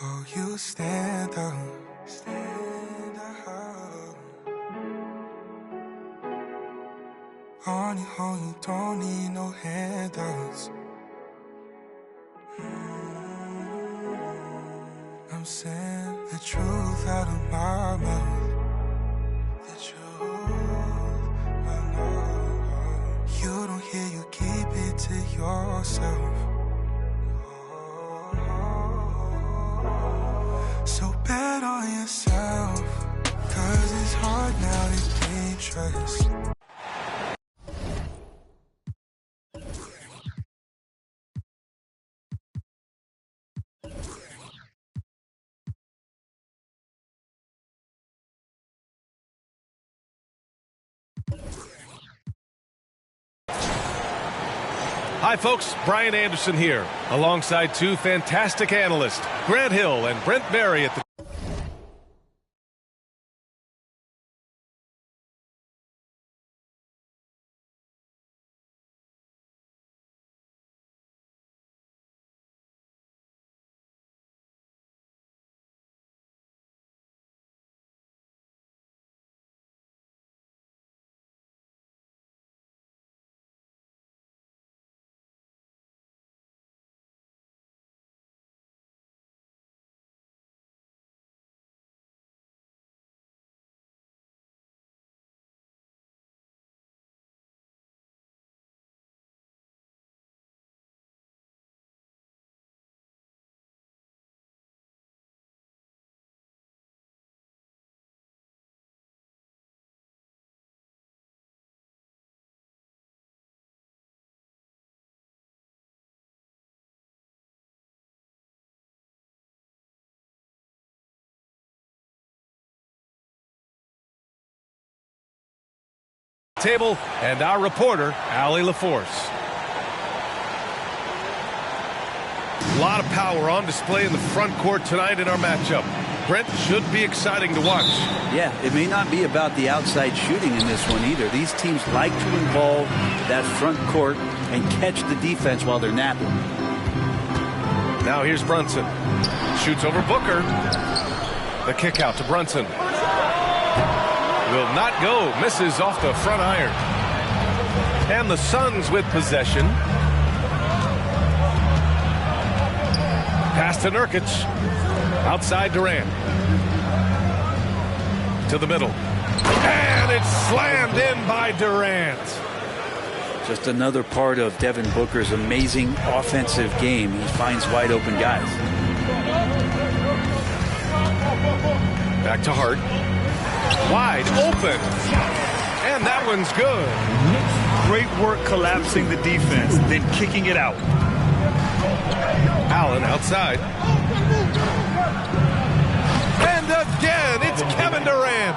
Oh, you stand up, stand up. On your own, you don't need no handouts. I'm saying the truth out of my mouth. The truth, I know. You don't hear, you keep it to yourself. So bet on yourself, 'cause it's hard now to gain trust. Hi folks, Brian Anderson here, alongside two fantastic analysts, Grant Hill and Brent Berry at the table and our reporter, Allie LaForce. A lot of power on display in the front court tonight in our matchup. Brent, should be exciting to watch. Yeah, it may not be about the outside shooting in this one either. These teams like to involve that front court and catch the defense while they're napping. Now here's Brunson. Shoots over Booker. The kick out to Brunson. Will not go. Misses off the front iron. And the Suns with possession. Pass to Nurkic. Outside Durant. To the middle. And it's slammed in by Durant. Just another part of Devin Booker's amazing offensive game. He finds wide open guys. Back to Hart. Wide open. And that one's good. Great work collapsing the defense, then kicking it out. Allen outside. And again, it's Kevin Durant.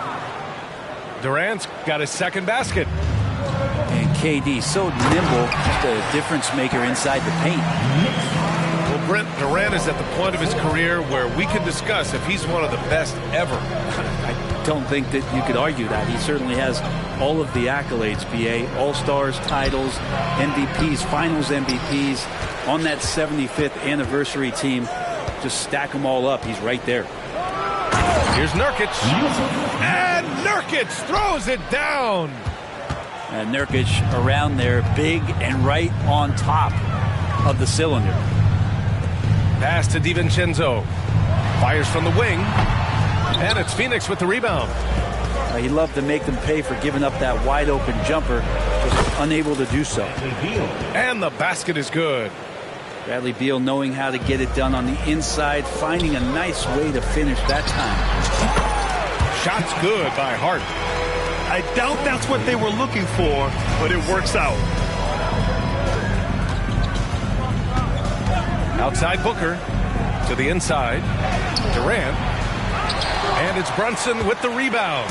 Durant's got his second basket. And KD so nimble, just a difference maker inside the paint. Well, Brent, Durant is at the point of his career where we can discuss if he's one of the best ever. I don't think that you could argue that. He certainly has all of the accolades, BA. All-Stars, titles, MVPs, Finals MVPs. On that 75th anniversary team, just stack them all up. He's right there. Here's Nurkic. And Nurkic throws it down. And Nurkic around there, big and right on top of the cylinder. Pass to DiVincenzo. Fires from the wing. And it's Phoenix with the rebound. He loved to make them pay for giving up that wide open jumper. Just unable to do so. And the basket is good. Bradley Beal knowing how to get it done on the inside, finding a nice way to finish that time. Shot's good by Hart. I doubt that's what they were looking for, but it works out. Outside Booker to the inside. Durant. And it's Brunson with the rebound.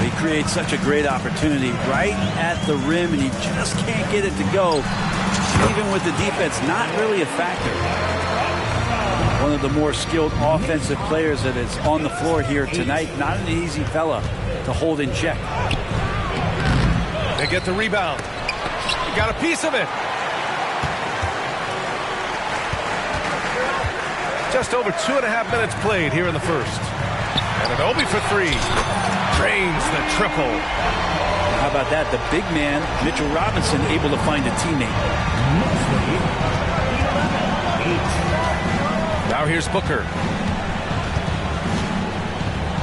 He creates such a great opportunity right at the rim, and he just can't get it to go. Even with the defense, not really a factor. One of the more skilled offensive players that is on the floor here tonight. Not an easy fella to hold in check. They get the rebound. He got a piece of it. Just over 2.5 minutes played here in the first. And an Obi for three. Drains the triple. How about that? The big man, Mitchell Robinson, able to find a teammate. Now here's Booker.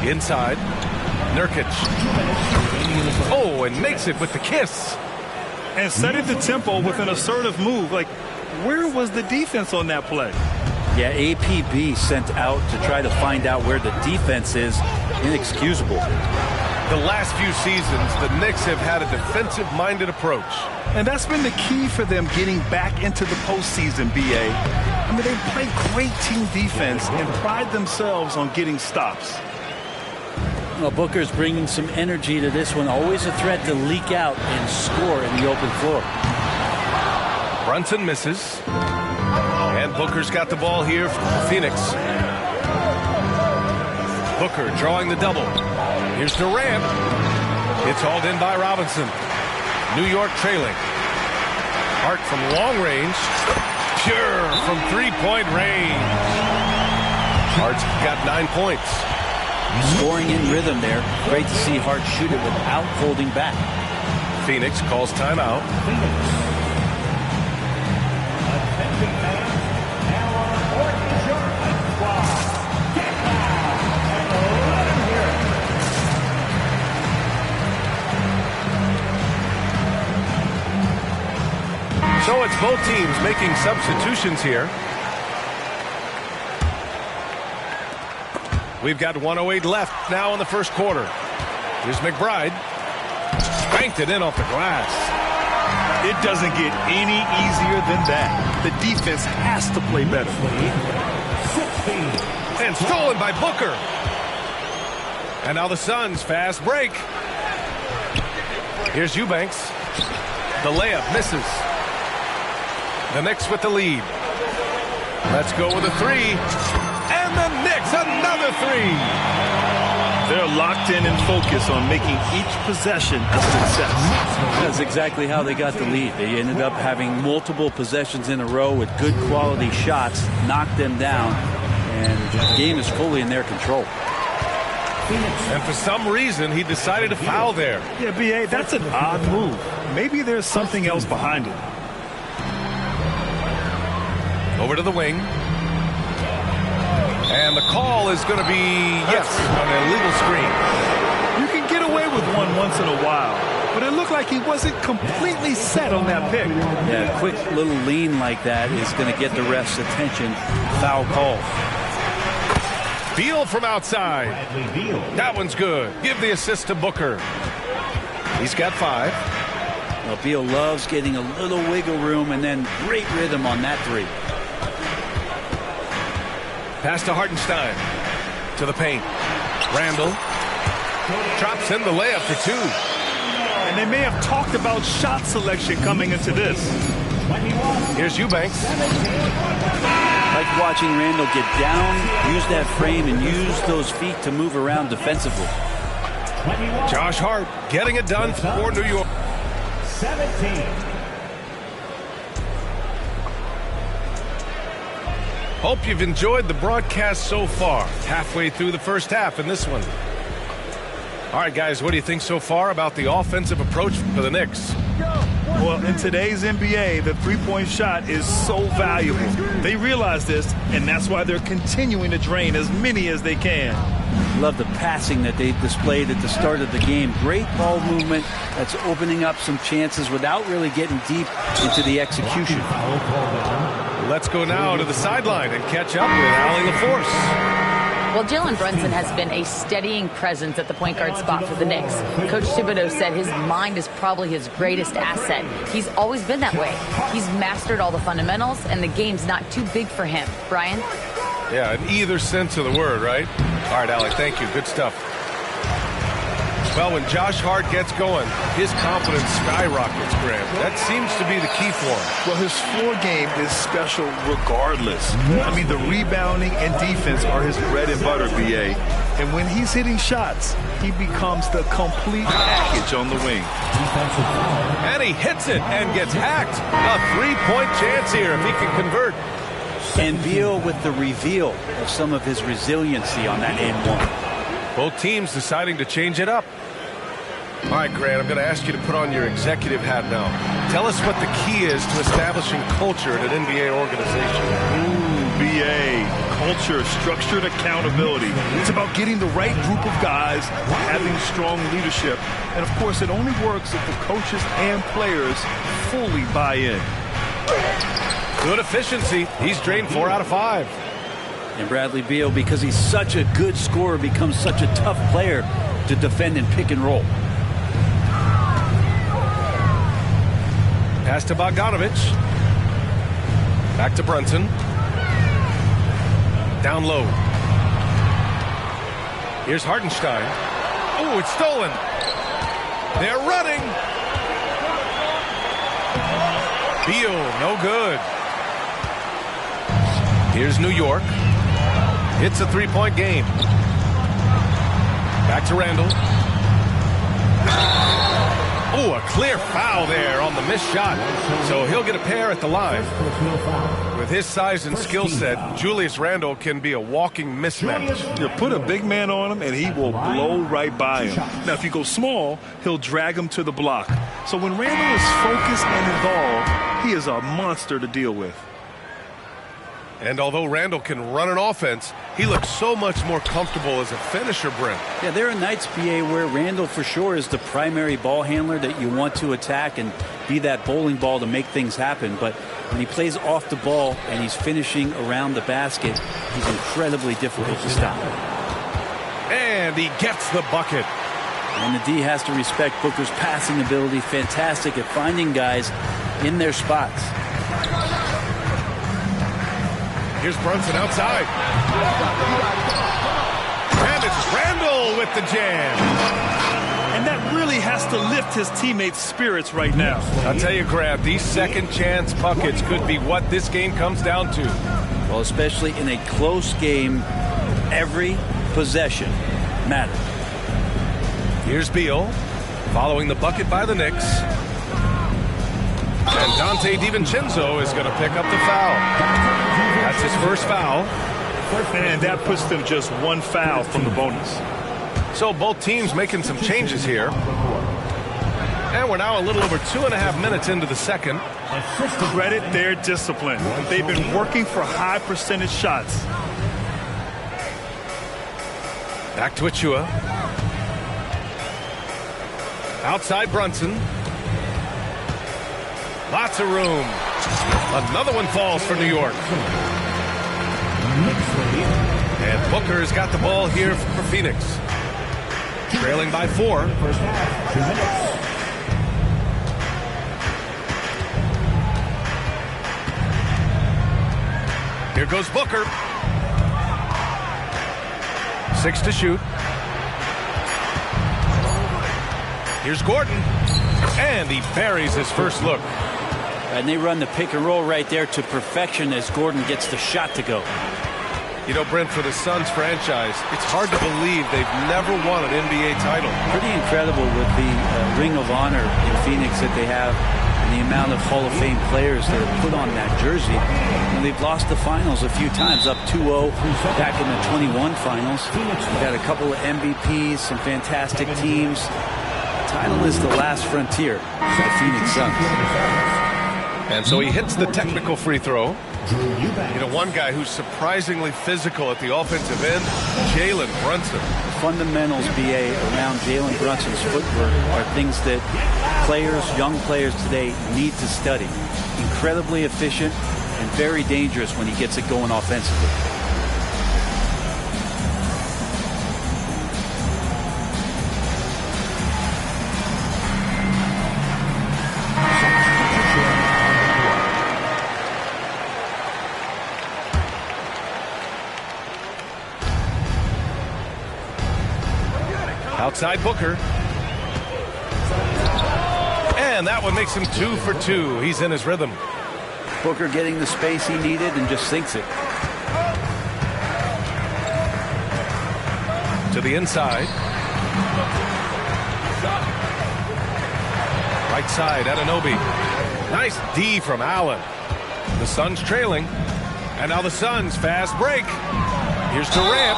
Inside. Nurkic. Oh, and makes it with the kiss. And setting the tempo with an assertive move. Like, where was the defense on that play? Yeah, APB sent out to try to find out where the defense is. Inexcusable. The last few seasons, the Knicks have had a defensive-minded approach. And that's been the key for them getting back into the postseason, BA. I mean, they play great team defense and pride themselves on getting stops. Well, Booker's bringing some energy to this one. Always a threat to leak out and score in the open floor. Brunson misses. And Booker's got the ball here for Phoenix. Booker drawing the double. Here's Durant. It's hauled in by Robinson. New York trailing. Hart from long range. Pure from three-point range. Hart's got 9 points. Scoring in rhythm there. Great to see Hart shoot it without holding back. Phoenix calls timeout. So it's both teams making substitutions here. We've got 1:08 left now in the first quarter. Here's McBride. Spanked it in off the glass. It doesn't get any easier than that. The defense has to play better. And stolen by Booker. And now the Suns fast break. Here's Eubanks. The layup misses. The Knicks with the lead. Let's go with a three. And the Knicks, another three. They're locked in and focused on making each possession a success. That's exactly how they got the lead. They ended up having multiple possessions in a row with good quality shots, knocked them down, and the game is fully in their control. And for some reason, he decided to foul there. Yeah, BA, that's an odd move. Maybe there's something else behind it. Over to the wing. And the call is going to be, yes, on an illegal screen. You can get away with one once in a while, but it looked like he wasn't completely set on that pick. Yeah, a quick little lean like that is going to get the ref's attention. Foul call. Beal from outside. That one's good. Give the assist to Booker. He's got 5. Well, Beal loves getting a little wiggle room and then great rhythm on that three. Pass to Hartenstein. To the paint. Randall. Drops in the layup for 2. And they may have talked about shot selection coming into this. Here's Eubanks. Like watching Randall get down, use that frame, and use those feet to move around defensively. Josh Hart getting it done for New York. 17. Hope you've enjoyed the broadcast so far. Halfway through the first half in this one. All right, guys, what do you think so far about the offensive approach for the Knicks? Well, in today's NBA, the three-point shot is so valuable. They realize this, and that's why they're continuing to drain as many as they can. Love the passing that they displayed at the start of the game. Great ball movement that's opening up some chances without really getting deep into the execution. Let's go now to the sideline and catch up with Allie LaForce. Well, Jalen Brunson has been a steadying presence at the point guard spot for the Knicks. Coach Thibodeau said his mind is probably his greatest asset. He's always been that way. He's mastered all the fundamentals, and the game's not too big for him. Brian? Yeah, in either sense of the word, right? All right, Allie, thank you. Good stuff. Well, when Josh Hart gets going, his confidence skyrockets, Graham. That seems to be the key for him. Well, his floor game is special regardless. I mean, the rebounding and defense are his bread and butter, BA. And when he's hitting shots, he becomes the complete package on the wing. And he hits it and gets hacked. A three-point chance here if he can convert. And Beal with the reveal of some of his resiliency on that and one. Both teams deciding to change it up. All right, Grant, I'm going to ask you to put on your executive hat now. Tell us what the key is to establishing culture at an NBA organization. BA, culture, structured accountability. It's about getting the right group of guys, having strong leadership, and of course it only works if the coaches and players fully buy in. Good efficiency. He's drained 4 out of 5. And Bradley Beal, because he's such a good scorer, becomes such a tough player to defend and pick and roll. Pass to Bogdanovich. Back to Brunson. Down low. Here's Hartenstein. Oh, it's stolen. They're running. Beal, no good. Here's New York. It's a 3-point game. Back to Randall. Oh, a clear foul there on the missed shot. So he'll get a pair at the line. With his size and skill set, Julius Randle can be a walking mismatch. You put a big man on him and he will blow right by him. Now, if you go small, he'll drag him to the block. So when Randle is focused and involved, he is a monster to deal with. And although Randle can run an offense, he looks so much more comfortable as a finisher, Brent. Yeah, there are nights, BA, where Randle for sure is the primary ball handler that you want to attack and be that bowling ball to make things happen. But when he plays off the ball and he's finishing around the basket, he's incredibly difficult to stop. And he gets the bucket. And the D has to respect Booker's passing ability. Fantastic at finding guys in their spots. Here's Brunson outside. And it's Randle with the jam. And that really has to lift his teammates' spirits right now. I'll tell you, Grant, these second chance buckets could be what this game comes down to. Well, especially in a close game, every possession matters. Here's Beal, following the bucket by the Knicks. And Dante DiVincenzo is going to pick up the foul. That's his first foul. And that puts them just 1 foul from the bonus. So both teams making some changes here. And we're now a little over 2.5 minutes into the second. Credit their discipline. They've been working for high percentage shots. Back to Achua. Outside Brunson. Lots of room. Another one falls for New York. And Booker's got the ball here for Phoenix. Trailing by 4. Here goes Booker. 6 to shoot. Here's Gordon. And he buries his first look. And they run the pick and roll right there to perfection as Gordon gets the shot to go. You know, Brent, for the Suns franchise, it's hard to believe they've never won an NBA title. Pretty incredible with the Ring of Honor in Phoenix that they have and the amount of Hall of Fame players that are put on that jersey. And they've lost the finals a few times, up 2-0 back in the 21 finals. We've got a couple of MVPs, some fantastic teams. The title is the last frontier for the Phoenix Suns. And so he hits the technical free throw. You know, one guy who's surprisingly physical at the offensive end, Jalen Brunson. The fundamentals, BA, around Jalen Brunson's footwork are things that players, young players today need to study. Incredibly efficient and very dangerous when he gets it going offensively. Outside Booker. And that one makes him 2 for 2. He's in his rhythm. Booker getting the space he needed and just sinks it. To the inside. Right side, Anunoby. Nice D from Allen. The Suns trailing. And now the Suns fast break. Here's Durant.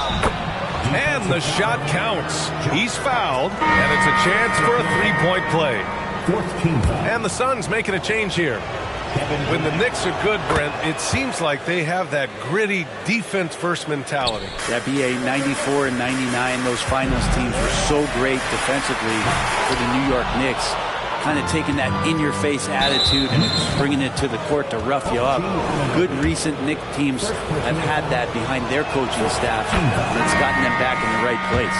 And the shot counts. He's fouled, and it's a chance for a three-point play. And the Suns making a change here. When the Knicks are good, Brent, it seems like they have that gritty defense-first mentality. That BA 94 and 99, those finals teams were so great defensively for the New York Knicks. Kind of taking that in-your-face attitude and bringing it to the court to rough you up. Good recent Knicks teams have had that behind their coaching staff, and it's gotten them back in the right place.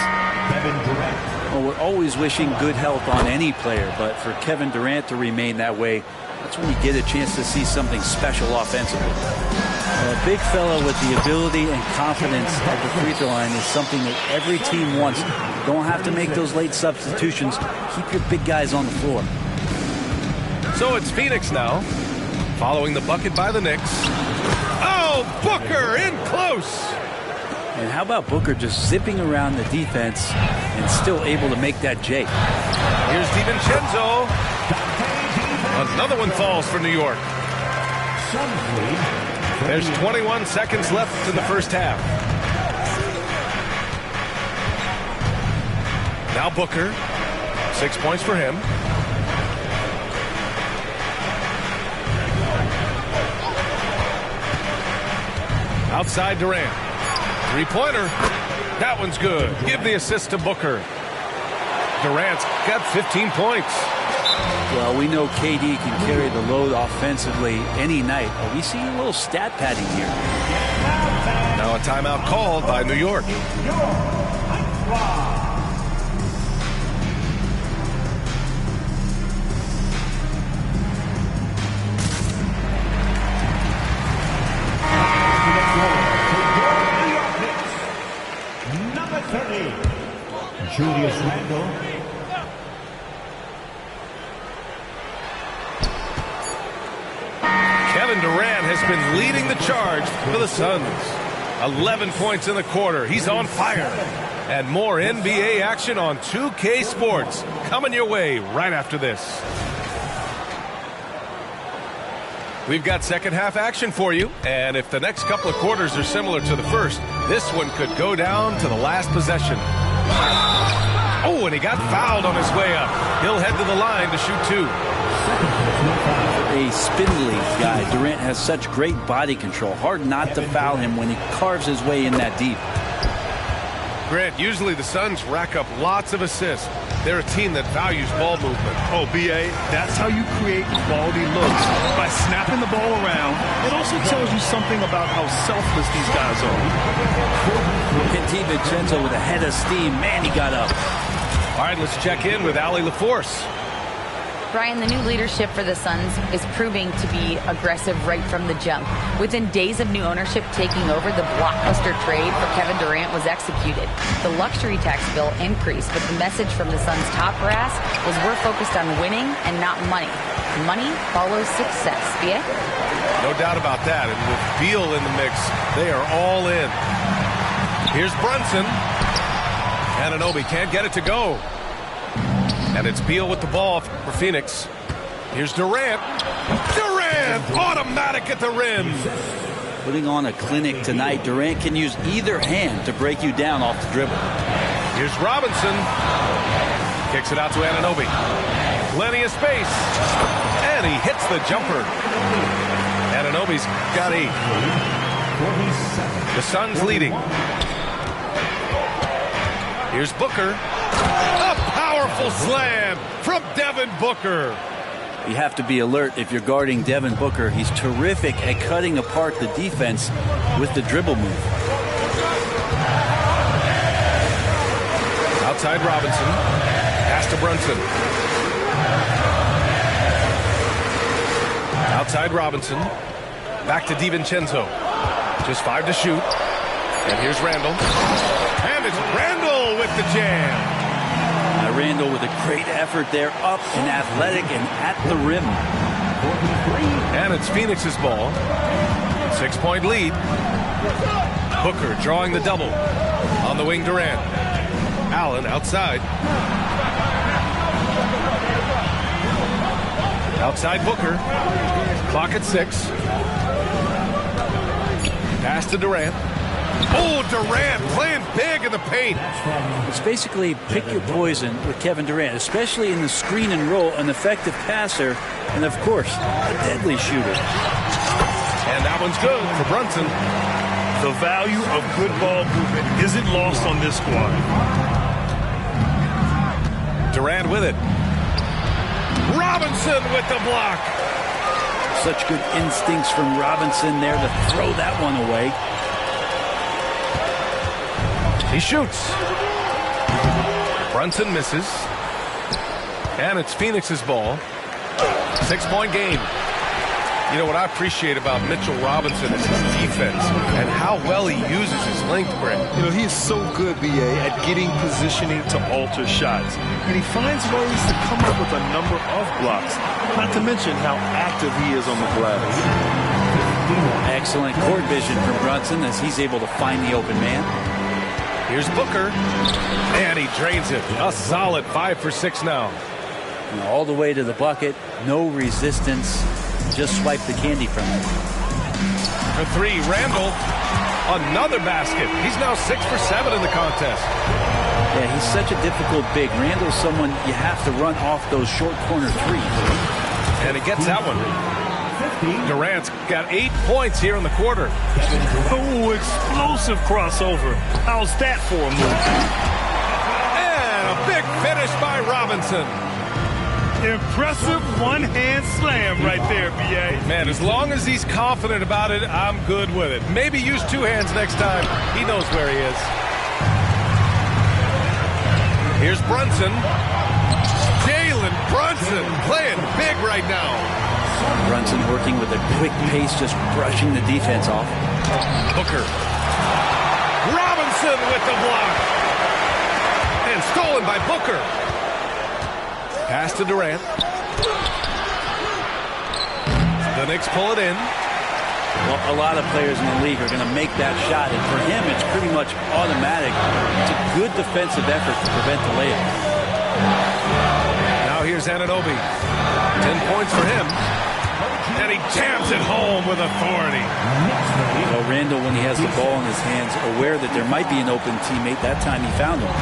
Well, we're always wishing good health on any player, but for Kevin Durant to remain that way, that's when you get a chance to see something special offensively. A big fella with the ability and confidence at the free throw line is something that every team wants. Don't have to make those late substitutions. Keep your big guys on the floor. So it's Phoenix now, following the bucket by the Knicks. Oh, Booker in close. And how about Booker just zipping around the defense and still able to make that J? Here's DiVincenzo. Another one falls for New York. There's 21 seconds left in the first half. Now Booker. 6 points for him. Outside Durant. Three-pointer. That one's good. Give the assist to Booker. Durant's got 15 points. Well, we know KD can carry the load offensively any night. Are we seeing a little stat padding here? Now a timeout called by New York. Number 30, Julius Randle. Kevin Durant has been leading the charge for the Suns. 11 points in the quarter. He's on fire. And more NBA action on 2K Sports coming your way right after this. We've got second half action for you. And if the next couple of quarters are similar to the first, this one could go down to the last possession. Oh, and he got fouled on his way up. He'll head to the line to shoot two. A spindly guy. Durant has such great body control. Hard not to foul him when he carves his way in that deep. Grant, usually the Suns rack up lots of assists. They're a team that values ball movement. Oh, BA, that's how you create quality looks. By snapping the ball around, it also tells you something about how selfless these guys are. And DiVincenzo with a head of steam. Man, he got up. All right, let's check in with Allie LaForce. Brian, the new leadership for the Suns is proving to be aggressive right from the jump. Within days of new ownership taking over, the blockbuster trade for Kevin Durant was executed. The luxury tax bill increased, but the message from the Suns' top brass was we're focused on winning and not money. Money follows success. BA? No doubt about that. And with Beal in the mix, they are all in. Here's Brunson. Anunoby can't get it to go. And it's Beal with the ball for Phoenix. Here's Durant. Durant! Automatic at the rim. Putting on a clinic tonight. Durant can use either hand to break you down off the dribble. Here's Robinson. Kicks it out to Anunoby. Plenty of space. And he hits the jumper. Anunoby's got 8. The Suns leading. Here's Booker. A powerful slam from Devin Booker. You have to be alert if you're guarding Devin Booker. He's terrific at cutting apart the defense with the dribble move. Outside Robinson. Pass to Brunson. Outside Robinson. Back to DiVincenzo. Just 5 to shoot. And here's Randle. And it's Randle with the jam. Randle with a great effort there, up and athletic and at the rim. And it's Phoenix's ball. 6-point lead. Booker drawing the double. On the wing, Durant. Allen outside. Outside Booker. Clock at 6. Pass to Durant. Oh, Durant playing big in the paint. It's basically pick your poison with Kevin Durant, especially in the screen and roll, an effective passer, and of course, a deadly shooter. And that one's good for Brunson. The value of good ball movement isn't lost on this squad. Durant with it. Robinson with the block. Such good instincts from Robinson there to throw that one away. He shoots. Brunson misses. And it's Phoenix's ball. 6-point game. You know what I appreciate about Mitchell Robinson is his defense and how well he uses his length, Brent. You know, he is so good, BA, at getting positioning to alter shots. And he finds ways to come up with a number of blocks, not to mention how active he is on the glass. Excellent court vision from Brunson as he's able to find the open man. Here's Booker. And he drains it. A solid 5 for 6 now. And all the way to the bucket. No resistance. Just swipe the candy from it. For 3, Randall. Another basket. He's now 6 for 7 in the contest. Yeah, he's such a difficult big. Randall's someone you have to run off those short corner threes. And he gets that one. Durant's got 8 points here in the quarter. Oh, explosive crossover. How's that for a move? And a big finish by Robinson. Impressive one-hand slam right there, BA. Man, as long as he's confident about it, I'm good with it. Maybe use 2 hands next time. He knows where he is. Here's Brunson. Jalen Brunson playing big right now. Brunson working with a quick pace, just brushing the defense off. Booker. Robinson with the block. And stolen by Booker. Pass to Durant. The Knicks pull it in. Well, a lot of players in the league are going to make that shot, and for him, it's pretty much automatic. It's a good defensive effort to prevent the layup. Now here's Anunoby. 10 points for him. And he jams it home with authority. Well, Randall, when he has the ball in his hands, aware that there might be an open teammate, that time he found him.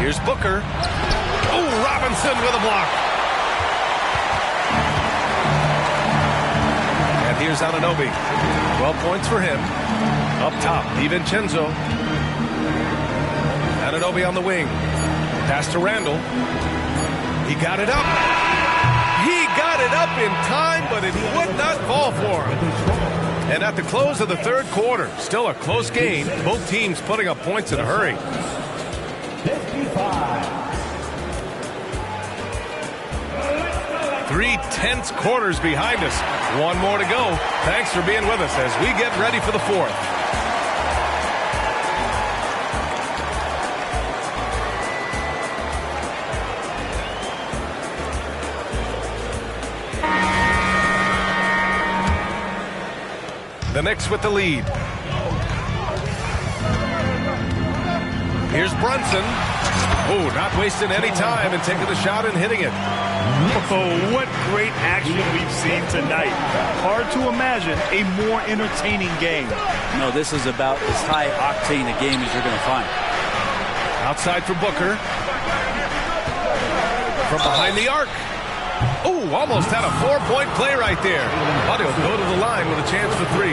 Here's Booker. Oh, Robinson with a block. And here's Anunoby. 12 points for him. Up top, DiVincenzo. Anunoby on the wing. Pass to Randall. He got it up. He got it up in time, but it would not fall for him. And at the close of the third quarter, still a close game. Both teams putting up points in a hurry. 3 tense quarters behind us. One more to go. Thanks for being with us as we get ready for the fourth. The Knicks with the lead. Here's Brunson. Oh, not wasting any time and taking the shot and hitting it. Oh, what great action we've seen tonight. Hard to imagine a more entertaining game. No, this is about as high-octane a game as you're going to find. Outside for Booker. From behind the arc. Oh, almost had a 4-point play right there. But he'll go to the line with a chance for 3.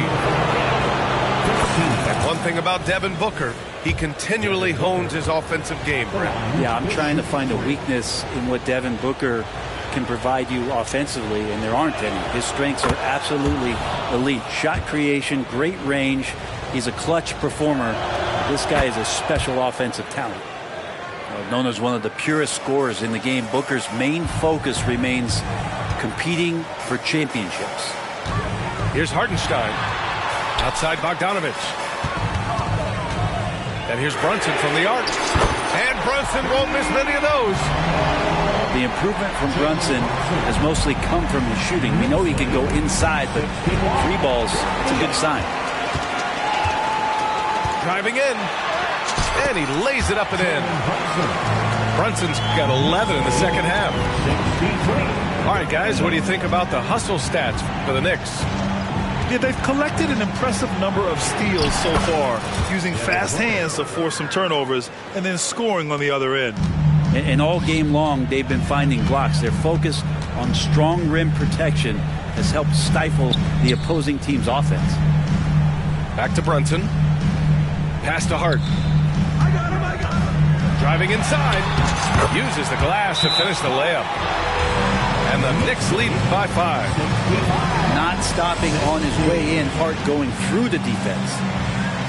And one thing about Devin Booker, he continually hones his offensive game, Brent. Yeah, I'm trying to find a weakness in what Devin Booker can provide you offensively, and there aren't any. His strengths are absolutely elite. Shot creation, great range. He's a clutch performer. This guy is a special offensive talent. Known as one of the purest scorers in the game, Booker's main focus remains competing for championships. Here's Hartenstein. Outside Bogdanovich. And here's Brunson from the arc. And Brunson won't miss many of those. The improvement from Brunson has mostly come from his shooting. We know he can go inside, but 3 balls, it's a good sign. Driving in. And he lays it up and in. Brunson's got 11 in the second half. All right, guys, what do you think about the hustle stats for the Knicks? Yeah, they've collected an impressive number of steals so far, using fast hands to force some turnovers and then scoring on the other end. And all game long, they've been finding blocks. Their focus on strong rim protection has helped stifle the opposing team's offense. Back to Brunson. Pass to Hart. Driving inside. Uses the glass to finish the layup. And the Knicks lead by 5. Not stopping on his way in. Hart going through the defense.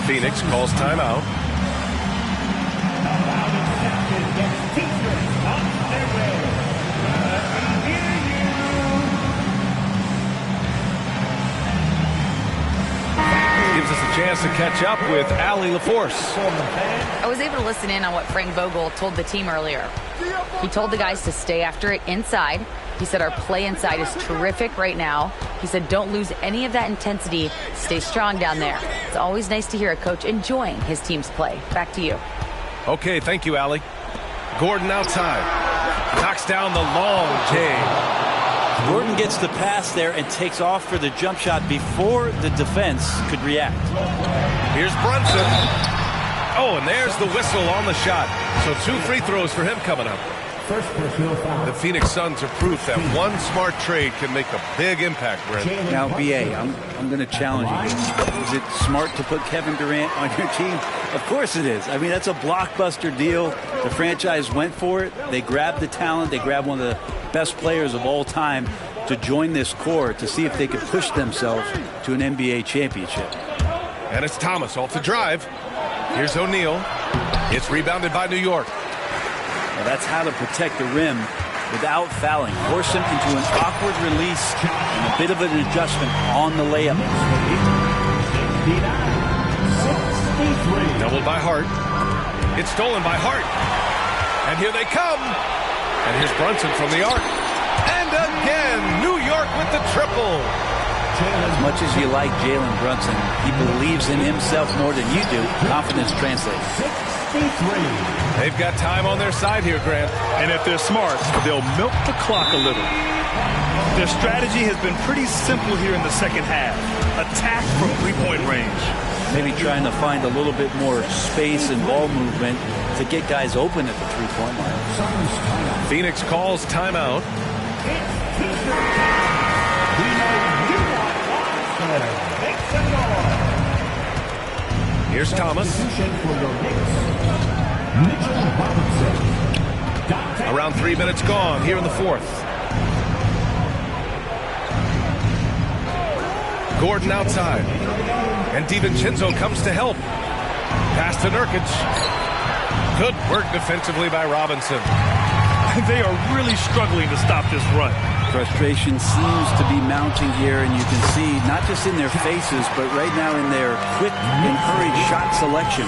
Phoenix calls timeout. Gives us a chance to catch up with Allie LaForce. I was able to listen in on what Frank Vogel told the team earlier. He told the guys to stay after it inside. He said our play inside is terrific right now. He said don't lose any of that intensity. Stay strong down there. It's always nice to hear a coach enjoying his team's play. Back to you. Okay, thank you, Allie. Gordon outside. Knocks down the long J. Gordon gets the pass there and takes off for the jump shot before the defense could react. Here's Brunson. Oh, and there's the whistle on the shot. So 2 free throws for him coming up. First personal foul. The Phoenix Suns are proof that one smart trade can make a big impact, Brent. Now, BA, I'm going to challenge you. Is it smart to put Kevin Durant on your team? Of course it is. I mean, that's a blockbuster deal. The franchise went for it. They grabbed the talent. They grabbed one of the best players of all time to join this core to see if they could push themselves to an NBA championship. And it's Thomas off the drive. Here's O'Neal. It's rebounded by New York. Now that's how to protect the rim without fouling. Force him into an awkward release and a bit of an adjustment on the layup. Doubled by Hart. It's stolen by Hart. And here they come. And here's Brunson from the arc. And again, New York with the triple. As much as you like Jalen Brunson, he believes in himself more than you do. Confidence translates. They've got time on their side here, Grant. And if they're smart, they'll milk the clock a little. Their strategy has been pretty simple here in the second half. Attack from three-point range. Maybe trying to find a little bit more space and ball movement to get guys open at the three-point line. Phoenix calls timeout. Here's Thomas. Around 3 minutes gone here in the fourth. Gordon outside. And DiVincenzo comes to help. Pass to Nurkic. Good work defensively by Robinson. They are really struggling to stop this run. Frustration seems to be mounting here, and you can see not just in their faces, but right now in their quick and hurried shot selection.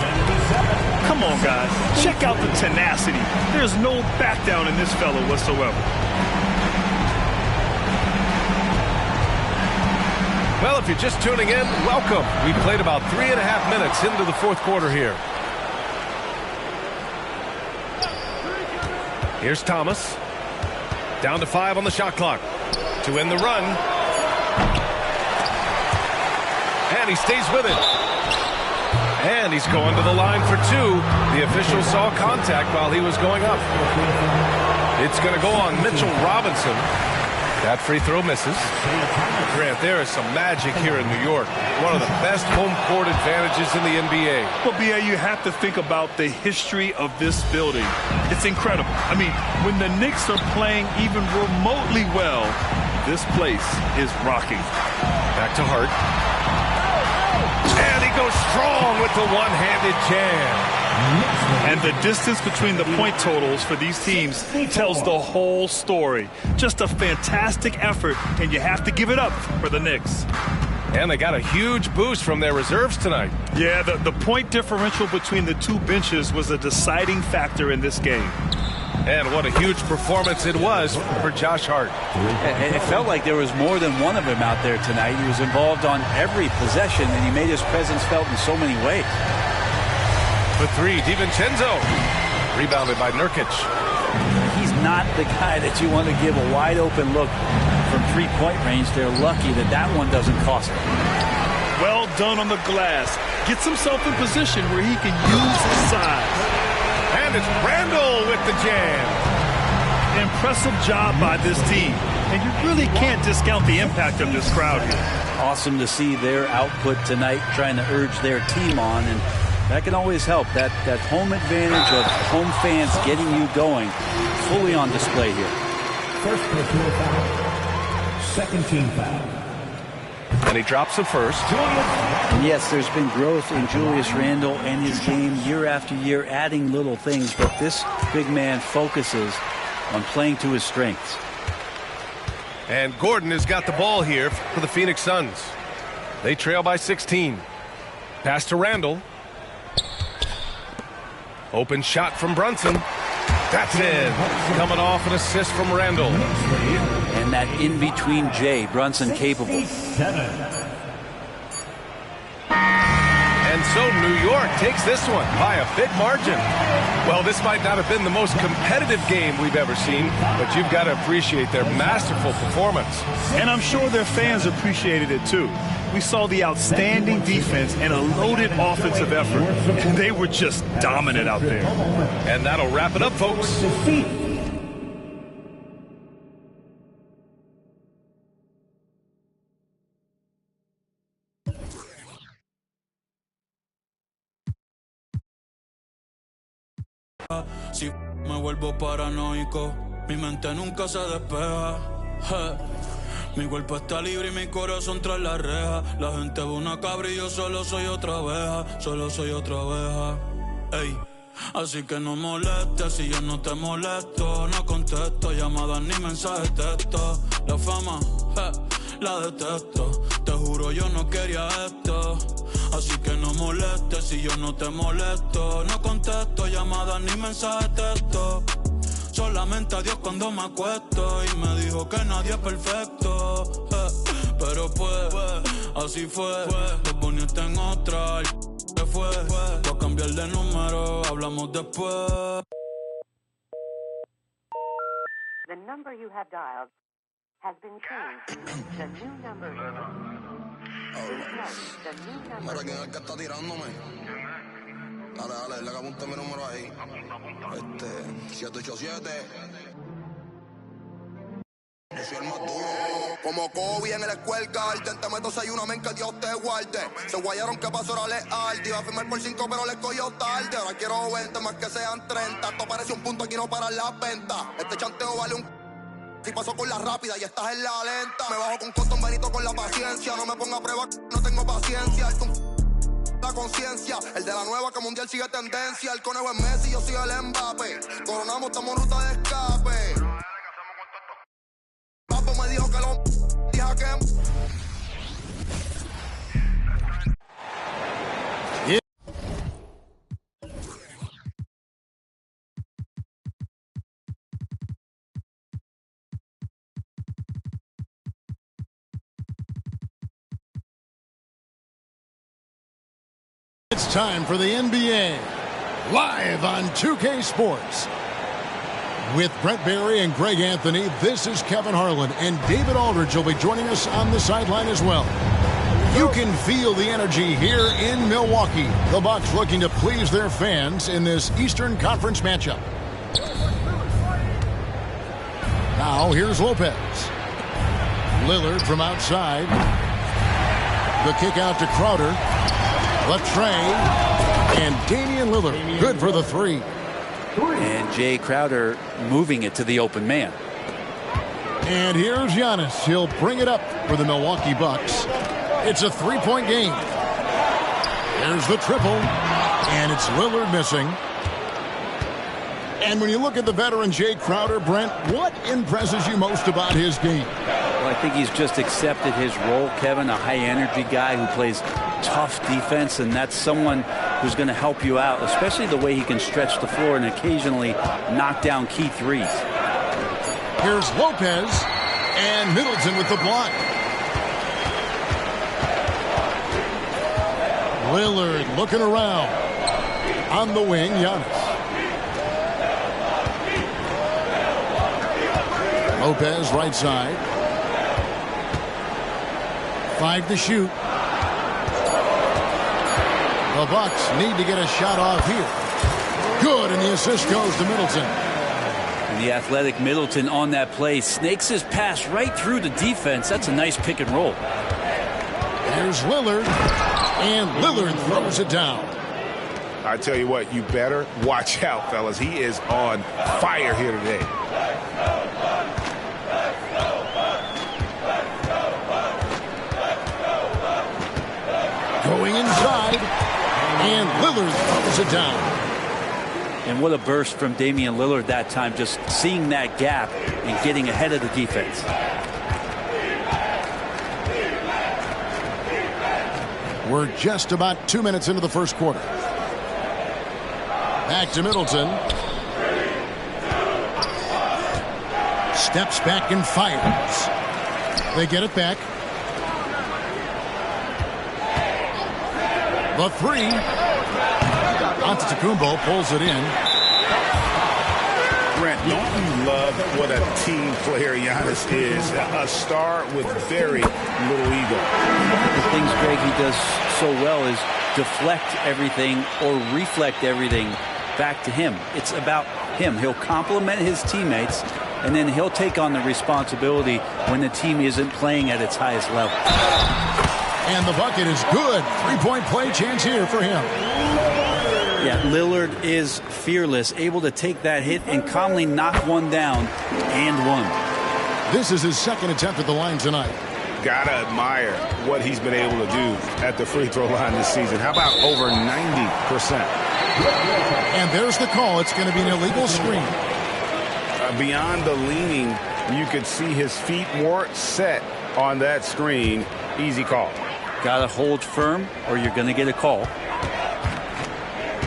Come on, guys. Check out the tenacity. There's no back down in this fella whatsoever. Well, if you're just tuning in, welcome. We played about 3.5 minutes into the fourth quarter here. Here's Thomas. Down to 5 on the shot clock. To end the run. And he stays with it. And he's going to the line for 2. The official saw contact while he was going up. It's going to go on Mitchell Robinson. That free throw misses. Grant, there is some magic here in New York. One of the best home court advantages in the NBA. Well, BA, you have to think about the history of this building. It's incredible. I mean, when the Knicks are playing even remotely well, this place is rocking. Back to Hart. And he goes strong with the one-handed jam. And the distance between the point totals for these teams tells the whole story. Just a fantastic effort, and you have to give it up for the Knicks. And they got a huge boost from their reserves tonight. Yeah, the point differential between the two benches was a deciding factor in this game. And what a huge performance it was for Josh Hart. And it felt like there was more than one of him out there tonight. He was involved on every possession, and he made his presence felt in so many ways. For 3, DiVincenzo. Rebounded by Nurkic. He's not the guy that you want to give a wide open look from three-point range. They're lucky that that one doesn't cost them. done on the glass. Gets himself in position where he can use his size. And it's Randall with the jam. Impressive job by this team. And you really can't discount the impact of this crowd here. Awesome to see their output tonight, trying to urge their team on, and that can always help. That home advantage of home fans getting you going, fully on display here. First personal foul. Second team foul. And he drops the first. And yes, there's been growth in Julius Randle and his game year after year, adding little things, but this big man focuses on playing to his strengths. And Gordon has got the ball here for the Phoenix Suns. They trail by 16. Pass to Randall. Open shot from Brunson. That's in. Coming off an assist from Randall. And that in-between Jay, Brunson capable. And so New York takes this one by a big margin. Well, this might not have been the most competitive game we've ever seen, but you've got to appreciate their masterful performance. And I'm sure their fans appreciated it too. We saw the outstanding defense and a loaded offensive effort. And they were just dominant out there. And that'll wrap it up, folks. Si me vuelvo paranoico, mi mente nunca se despeja. Mi cuerpo está libre y mi corazón tras la reja. La gente ve una cabra y yo solo soy otra abeja. Solo soy otra abeja. Ey. Así que no molestes si yo no te molesto. No contesto llamadas ni mensajes de texto. La fama, la detesto. Te juro yo no quería esto. Así que no molestes si yo no te molesto. No contesto llamadas ni mensajes de texto. Solamente a Dios cuando me acuesto. Y me dijo que nadie es perfecto. Pero pues, así fue. Te poniste en otra. ¿Qué fue? Voy a cambiar de número. Hablamos después. The number you have dialed has been changed. The new number. The new number. Mira, ¿quién es el que está tirándome? Dale, le apunta mi número ahí. 787. Yo soy el más duro. Como Kobe en el Square Garden. Te meto 6-1, men, que Dios te guarde. Se guayaron que pasó, era leal. Te iba a firmar por 5, pero le cogió tarde. Ahora quiero 20, más que sean 30. Esto parece un punto, aquí no paran las ventas. Este chanteo vale un... Si pasó con la rápida y estás en la lenta. Me bajo con Cotton Benito con la paciencia. No me ponga a prueba, no tengo paciencia. La conciencia, el de la nueva que mundial sigue tendencia. El conejo es Messi, yo soy el Mbappé. Coronamos, estamos en ruta de escape. Papo me dijo que lo dije que... It's time for the NBA, live on 2K Sports. With Brent Barry and Greg Anthony, this is Kevin Harlan, and David Aldridge will be joining us on the sideline as well. You can feel the energy here in Milwaukee. The Bucks looking to please their fans in this Eastern Conference matchup. Now, here's Lopez. Lillard from outside. The kick out to Crowder. Latrey and Damian Lillard, good for the three. And Jay Crowder moving it to the open man. And here's Giannis. He'll bring it up for the Milwaukee Bucks. It's a three-point game. There's the triple, and it's Lillard missing. And when you look at the veteran Jay Crowder, Brent, what impresses you most about his game? Well, I think he's just accepted his role, Kevin, a high-energy guy who plays tough defense, and that's someone who's going to help you out, especially the way he can stretch the floor and occasionally knock down key threes. Here's Lopez, and Middleton with the block. Lillard looking around. On the wing, Giannis. Lopez right side. 5 to shoot. The Bucks need to get a shot off here. Good, and the assist goes to Middleton. And the athletic Middleton on that play snakes his pass right through the defense. That's a nice pick and roll. Here's Lillard, and Lillard throws it down. I tell you what, you better watch out, fellas. He is on fire here today. Going inside, and Lillard throws it down. And what a burst from Damian Lillard that time, just seeing that gap and getting ahead of the defense. We're just about 2 minutes into the first quarter. Back to Middleton. Steps back and fires. They get it back. The three. Antetokounmpo pulls it in. Brent, don't you love what a team player Giannis is? A star with very little ego. The things, Greg, he does so well is deflect everything or reflect everything back to him. It's about him. He'll compliment his teammates, and then he'll take on the responsibility when the team isn't playing at its highest level. And the bucket is good. Three-point play chance here for him. Yeah, Lillard is fearless, able to take that hit and calmly knock one down and one. This is his second attempt at the line tonight. Gotta admire what he's been able to do at the free throw line this season. How about over 90%? And there's the call. It's going to be an illegal screen. Beyond the leaning, you could see his feet more set on that screen. Easy call. Gotta hold firm or you're going to get a call.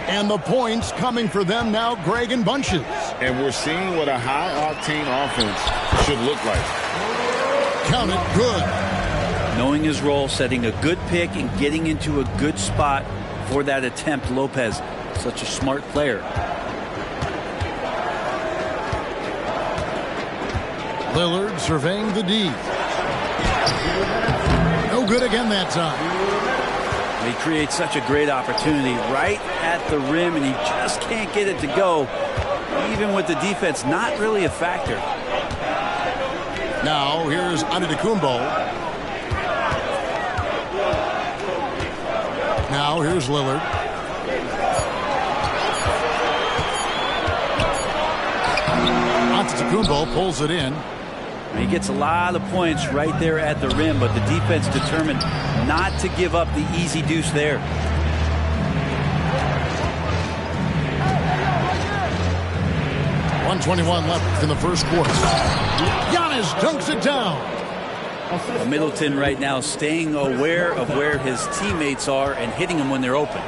And the points coming for them now, Greg, in bunches. And we're seeing what a high-octane offense should look like. Count it good. Knowing his role, setting a good pick, and getting into a good spot for that attempt. Lopez, such a smart player. Lillard surveying the D. No good again that time. He creates such a great opportunity right at the rim, and he just can't get it to go. Even with the defense not really a factor. Now here's Antetokounmpo. Now here's Lillard. Antetokounmpo pulls it in. He gets a lot of points right there at the rim, but the defense determined not to give up the easy deuce there. .121 left in the first quarter. Giannis dunks it down. Middleton right now staying aware of where his teammates are and hitting them when they're open.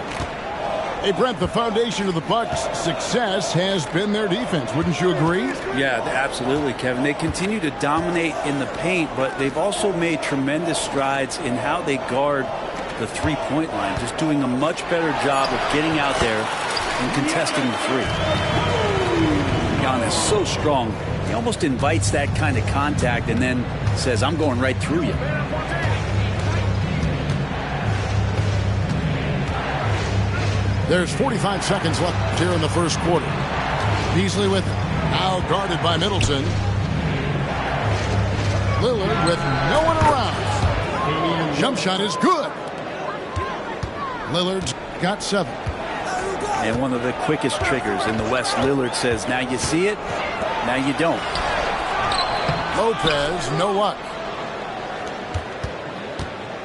Hey, Brent, the foundation of the Bucks' success has been their defense. Wouldn't you agree? Yeah, absolutely, Kevin. They continue to dominate in the paint, but they've also made tremendous strides in how they guard the three-point line, just doing a much better job of getting out there and contesting the three. Giannis so strong, he almost invites that kind of contact and then says, I'm going right through you. There's 45 seconds left here in the first quarter. Beasley with it. Now guarded by Middleton. Lillard with no one around. Jump shot is good. Lillard's got 7. And one of the quickest triggers in the West. Lillard says, now you see it, now you don't. Lopez, no luck.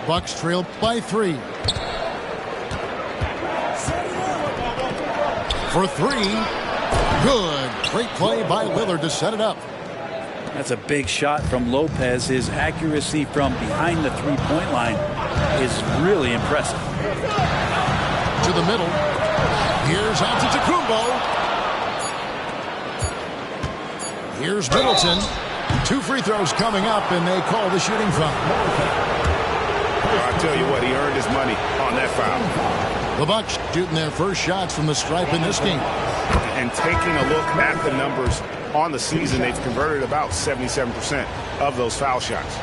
Bucks trail by 3. For 3. Good. Great play by Lillard to set it up. That's a big shot from Lopez. His accuracy from behind the three-point line is really impressive. To the middle. Here's Antetokounmpo. Here's Middleton. 2 free throws coming up, and they call the shooting foul. I'll tell you what, he earned his money on that foul. The Bucks shooting their first shots from the stripe in this game. And taking a look at the numbers on the season, they've converted about 77% of those foul shots.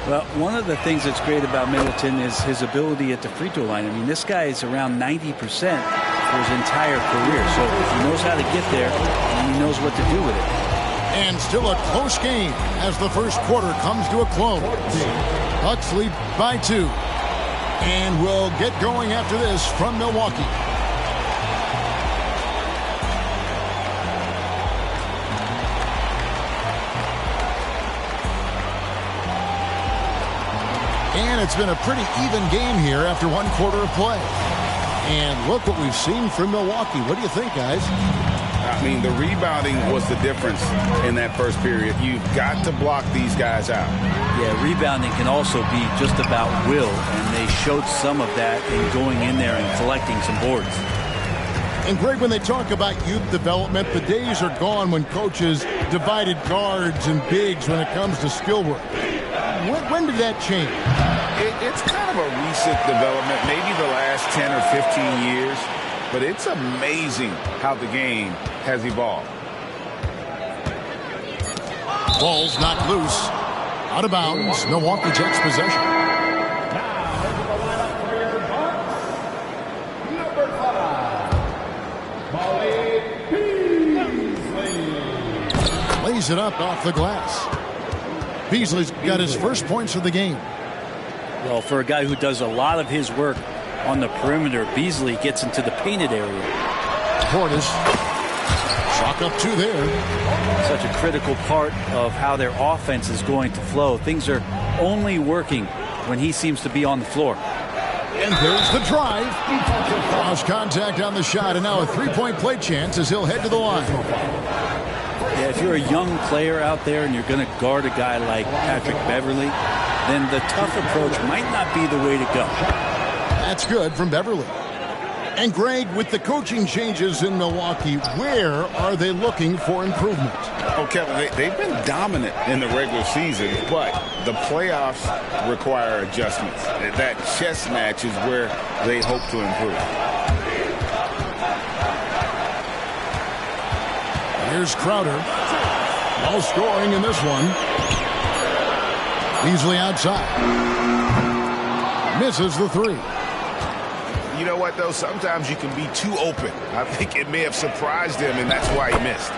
Well, one of the things that's great about Middleton is his ability at the free throw line. I mean, this guy is around 90% for his entire career. So he knows how to get there, and he knows what to do with it. And still a close game as the first quarter comes to a close. Bucks lead by 2. And we'll get going after this from Milwaukee. And it's been a pretty even game here after one quarter of play. And look what we've seen from Milwaukee. What do you think, guys? I mean, the rebounding was the difference in that first period. You've got to block these guys out. Yeah, rebounding can also be just about will, and they showed some of that in going in there and collecting some boards. And Greg, when they talk about youth development, the days are gone when coaches divided guards and bigs when it comes to skill work. When did that change? It's kind of a recent development, maybe the last 10 or 15 years, but it's amazing how the game has evolved. Ball's knocked loose. Out of bounds. Milwaukee takes possession. Lays it up off the glass. Beasley's got his first points of the game. Well, for a guy who does a lot of his work on the perimeter, Beasley gets into the painted area. Portis. Chalk up 2 there. Such a critical part of how their offense is going to flow. Things are only working when he seems to be on the floor. And there's the drive. Cross contact on the shot, and now a 3-point play chance as he'll head to the line. Yeah, if you're a young player out there and you're going to guard a guy like Patrick Beverley, then the tough approach might not be the way to go. That's good from Beverley. And Greg, with the coaching changes in Milwaukee, where are they looking for improvement? Oh, Kevin, they've been dominant in the regular season, but the playoffs require adjustments. That chess match is where they hope to improve. Here's Crowder. No scoring in this one. Beasley outside. Misses the 3. You know what, though? Sometimes you can be too open. I think it may have surprised him, and that's why he missed.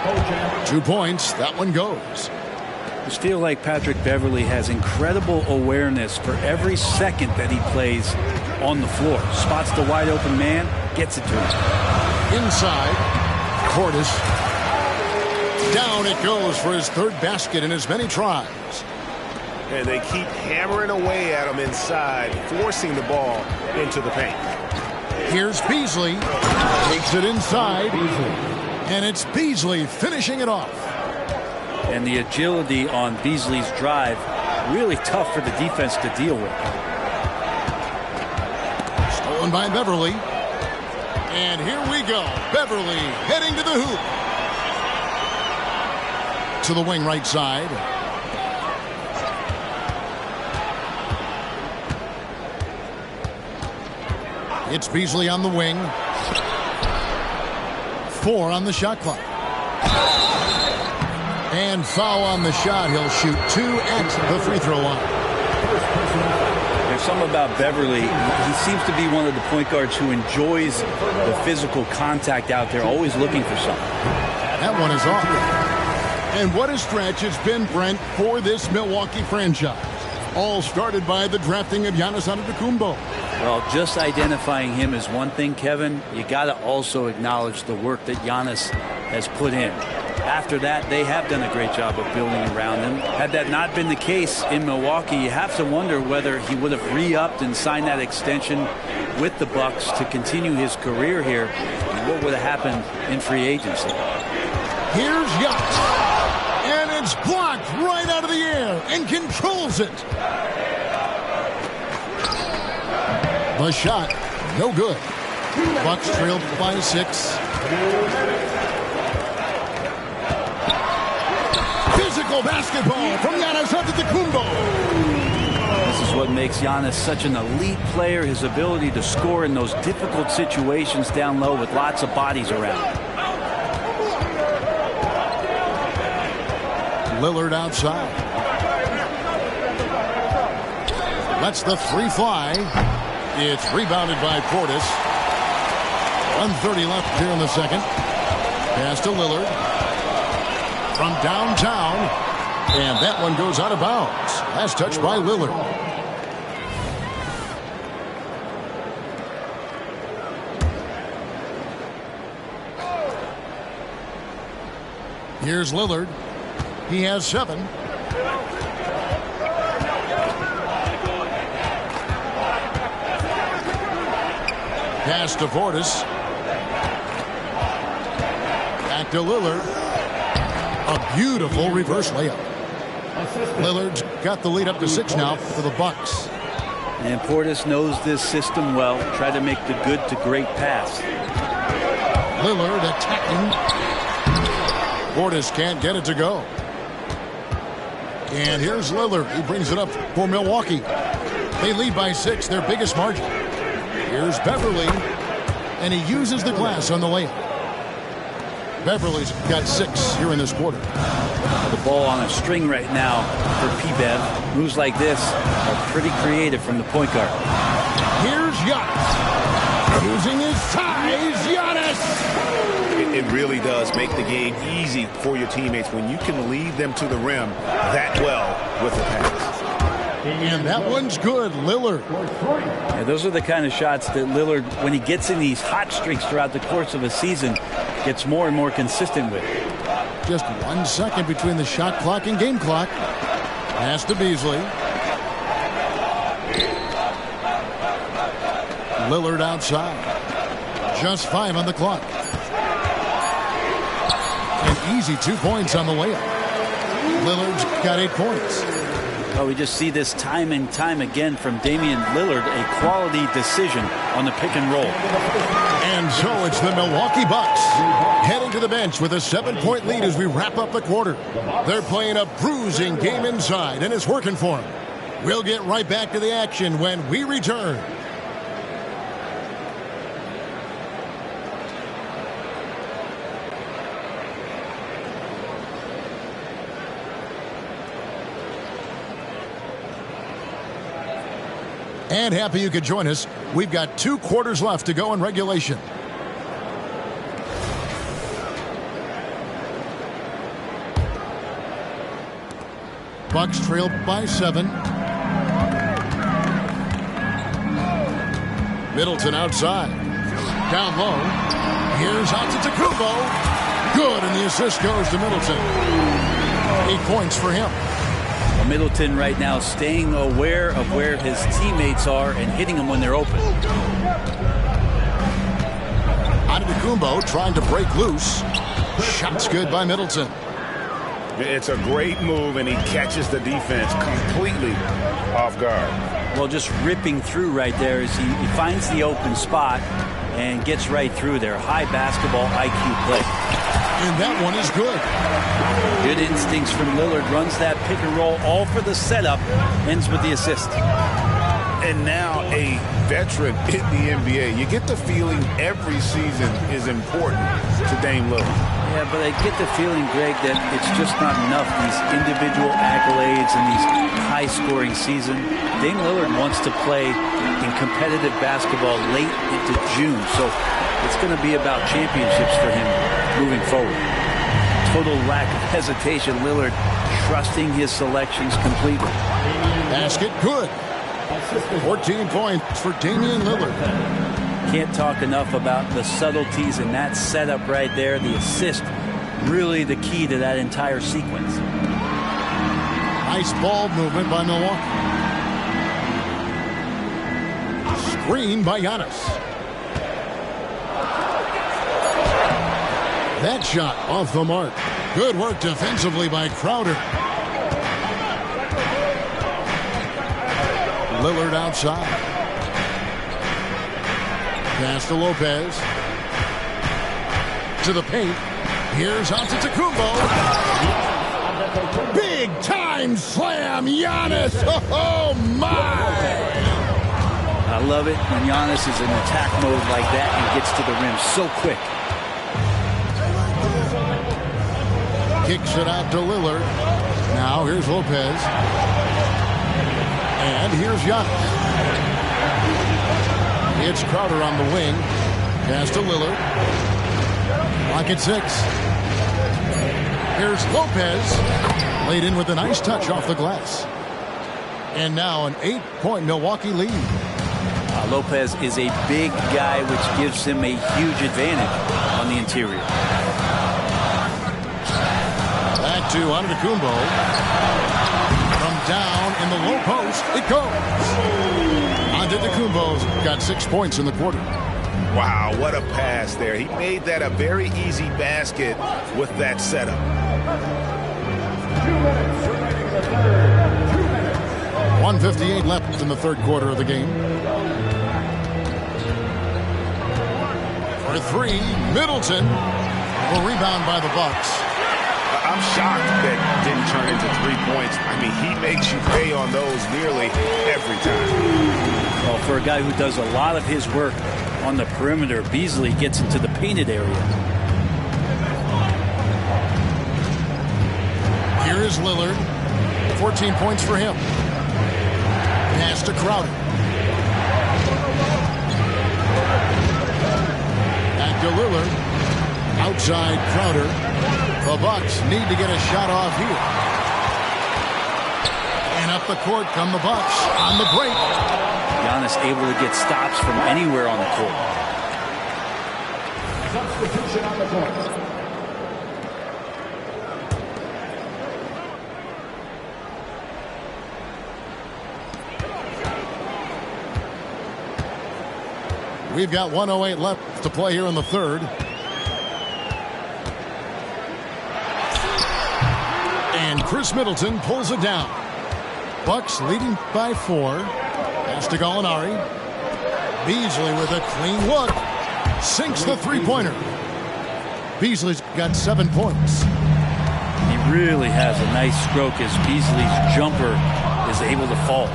2 points. That one goes. I just feel like Patrick Beverley has incredible awareness for every second that he plays on the floor. Spots the wide open man, gets it to him. Inside. Portis. Down it goes for his 3rd basket in as many tries. And they keep hammering away at him inside, forcing the ball into the paint. Here's Beasley. Takes it inside. And it's Beasley finishing it off. And the agility on Beasley's drive, really tough for the defense to deal with. Stolen by Beverley. And here we go. Beverley heading to the hoop. To the wing right side. It's Beasley on the wing. 4 on the shot clock. And foul on the shot. He'll shoot 2 at the free throw line. There's something about Beverley. He seems to be one of the point guards who enjoys the physical contact out there, always looking for something. That one is off. And what a stretch it's been, Brent, for this Milwaukee franchise. All started by the drafting of Giannis Antetokounmpo. Well, just identifying him is one thing, Kevin. You got to also acknowledge the work that Giannis has put in. After that, they have done a great job of building around him. Had that not been the case in Milwaukee, you have to wonder whether he would have re-upped and signed that extension with the Bucks to continue his career here. And what would have happened in free agency? Here's Giannis. And it's blocked right out of the air and controls it. The shot, no good. Bucks trailed by 6. Physical basketball from Giannis Antetokounmpo. This is what makes Giannis such an elite player, his ability to score in those difficult situations down low with lots of bodies around. Lillard outside. Lets the three fly. It's rebounded by Portis. 1:30 left here in the second. Pass to Lillard. From downtown. And that one goes out of bounds. Last touch by Lillard. Here's Lillard. He has 7. Pass to Portis. Back to Lillard. A beautiful reverse layup. Lillard's got the lead up to 6 now for the Bucks. And Portis knows this system well. Try to make the good to great pass. Lillard attacking. Portis can't get it to go. And here's Lillard. He brings it up for Milwaukee. They lead by 6, their biggest margin. Here's Beverly. And he uses the glass on the layup. Beverly's got 6 here in this quarter. The ball on a string right now for P-Bev. Moves like this are pretty creative from the point guard. Here's Giannis. Using his size, Giannis. It really does make the game easy for your teammates when you can lead them to the rim that well with the pass. And that one's good, Lillard. Yeah, those are the kind of shots that Lillard, when he gets in these hot streaks throughout the course of a season, gets more and more consistent with. Just 1 second between the shot clock and game clock. Pass to Beasley. Lillard outside. Just 5 on the clock. An easy 2 points on the layup. Lillard's got 8 points. Oh, we just see this time and time again from Damian Lillard, a quality decision on the pick and roll. And so it's the Milwaukee Bucks heading to the bench with a 7-point lead as we wrap up the quarter. They're playing a bruising game inside, and it's working for them. We'll get right back to the action when we return. And happy you could join us. We've got 2 quarters left to go in regulation. Bucks trail by 7. Middleton outside. Down low. Here's Antetokounmpo. Good, and the assist goes to Middleton. 8 points for him. Well, Middleton right now staying aware of where his teammates are and hitting them when they're open. Antetokounmpo trying to break loose. Shot's good by Middleton. It's a great move, and he catches the defense completely off guard. Well, just ripping through right there as he finds the open spot and gets right through there. High basketball IQ play. And that one is good. Good instincts from Lillard. Runs that pick and roll all for the setup. Ends with the assist. And now a veteran in the NBA. You get the feeling every season is important to Dame Lillard. Yeah, but I get the feeling, Greg, that it's just not enough. These individual accolades and these high-scoring season. Dame Lillard wants to play in competitive basketball late into June. So it's going to be about championships for him moving forward. Total lack of hesitation. Lillard trusting his selections completely. Basket good. 14 points for Damian Lillard. Can't talk enough about the subtleties in that setup right there. The assist, really the key to that entire sequence. Nice ball movement by Milwaukee. Screen by Giannis. That shot off the mark. Good work defensively by Crowder. Lillard outside. Pass to Lopez. To the paint. Here's Antetokounmpo. Big time slam, Giannis. Oh my! I love it when Giannis is in attack mode like that and gets to the rim so quick. Kicks it out to Lillard. Now here's Lopez. And here's Giannis. It's Crowder on the wing. Pass to Lillard. Clock at 6. Here's Lopez. Laid in with a nice touch off the glass. And now an 8-point Milwaukee lead. Lopez is a big guy, which gives him a huge advantage on the interior. Back to Antetokounmpo. From down in the low post, it goes. Antetokounmpo's got 6 points in the quarter. Wow, what a pass there. He made that a very easy basket with that setup. 1:58 left in the third quarter of the game. For 3, Middleton will rebound by the Bucks. I'm shocked that didn't turn into 3 points. I mean, he makes you pay on those nearly every time. Well, for a guy who does a lot of his work on the perimeter, Beasley gets into the painted area. Here is Lillard. 14 points for him. Pass to Crowder. Back to Lillard. Outside Crowder. The Bucks need to get a shot off here. And up the court come the Bucks on the break. Giannis able to get stops from anywhere on the court. Substitution on the court. We've got 1:08 left to play here in the third. And Chris Middleton pulls it down. Bucks leading by 4. Pass to Gallinari. Beasley with a clean look. Sinks the three-pointer. Beasley's got 7 points. He really has a nice stroke as Beasley's jumper is able to fall.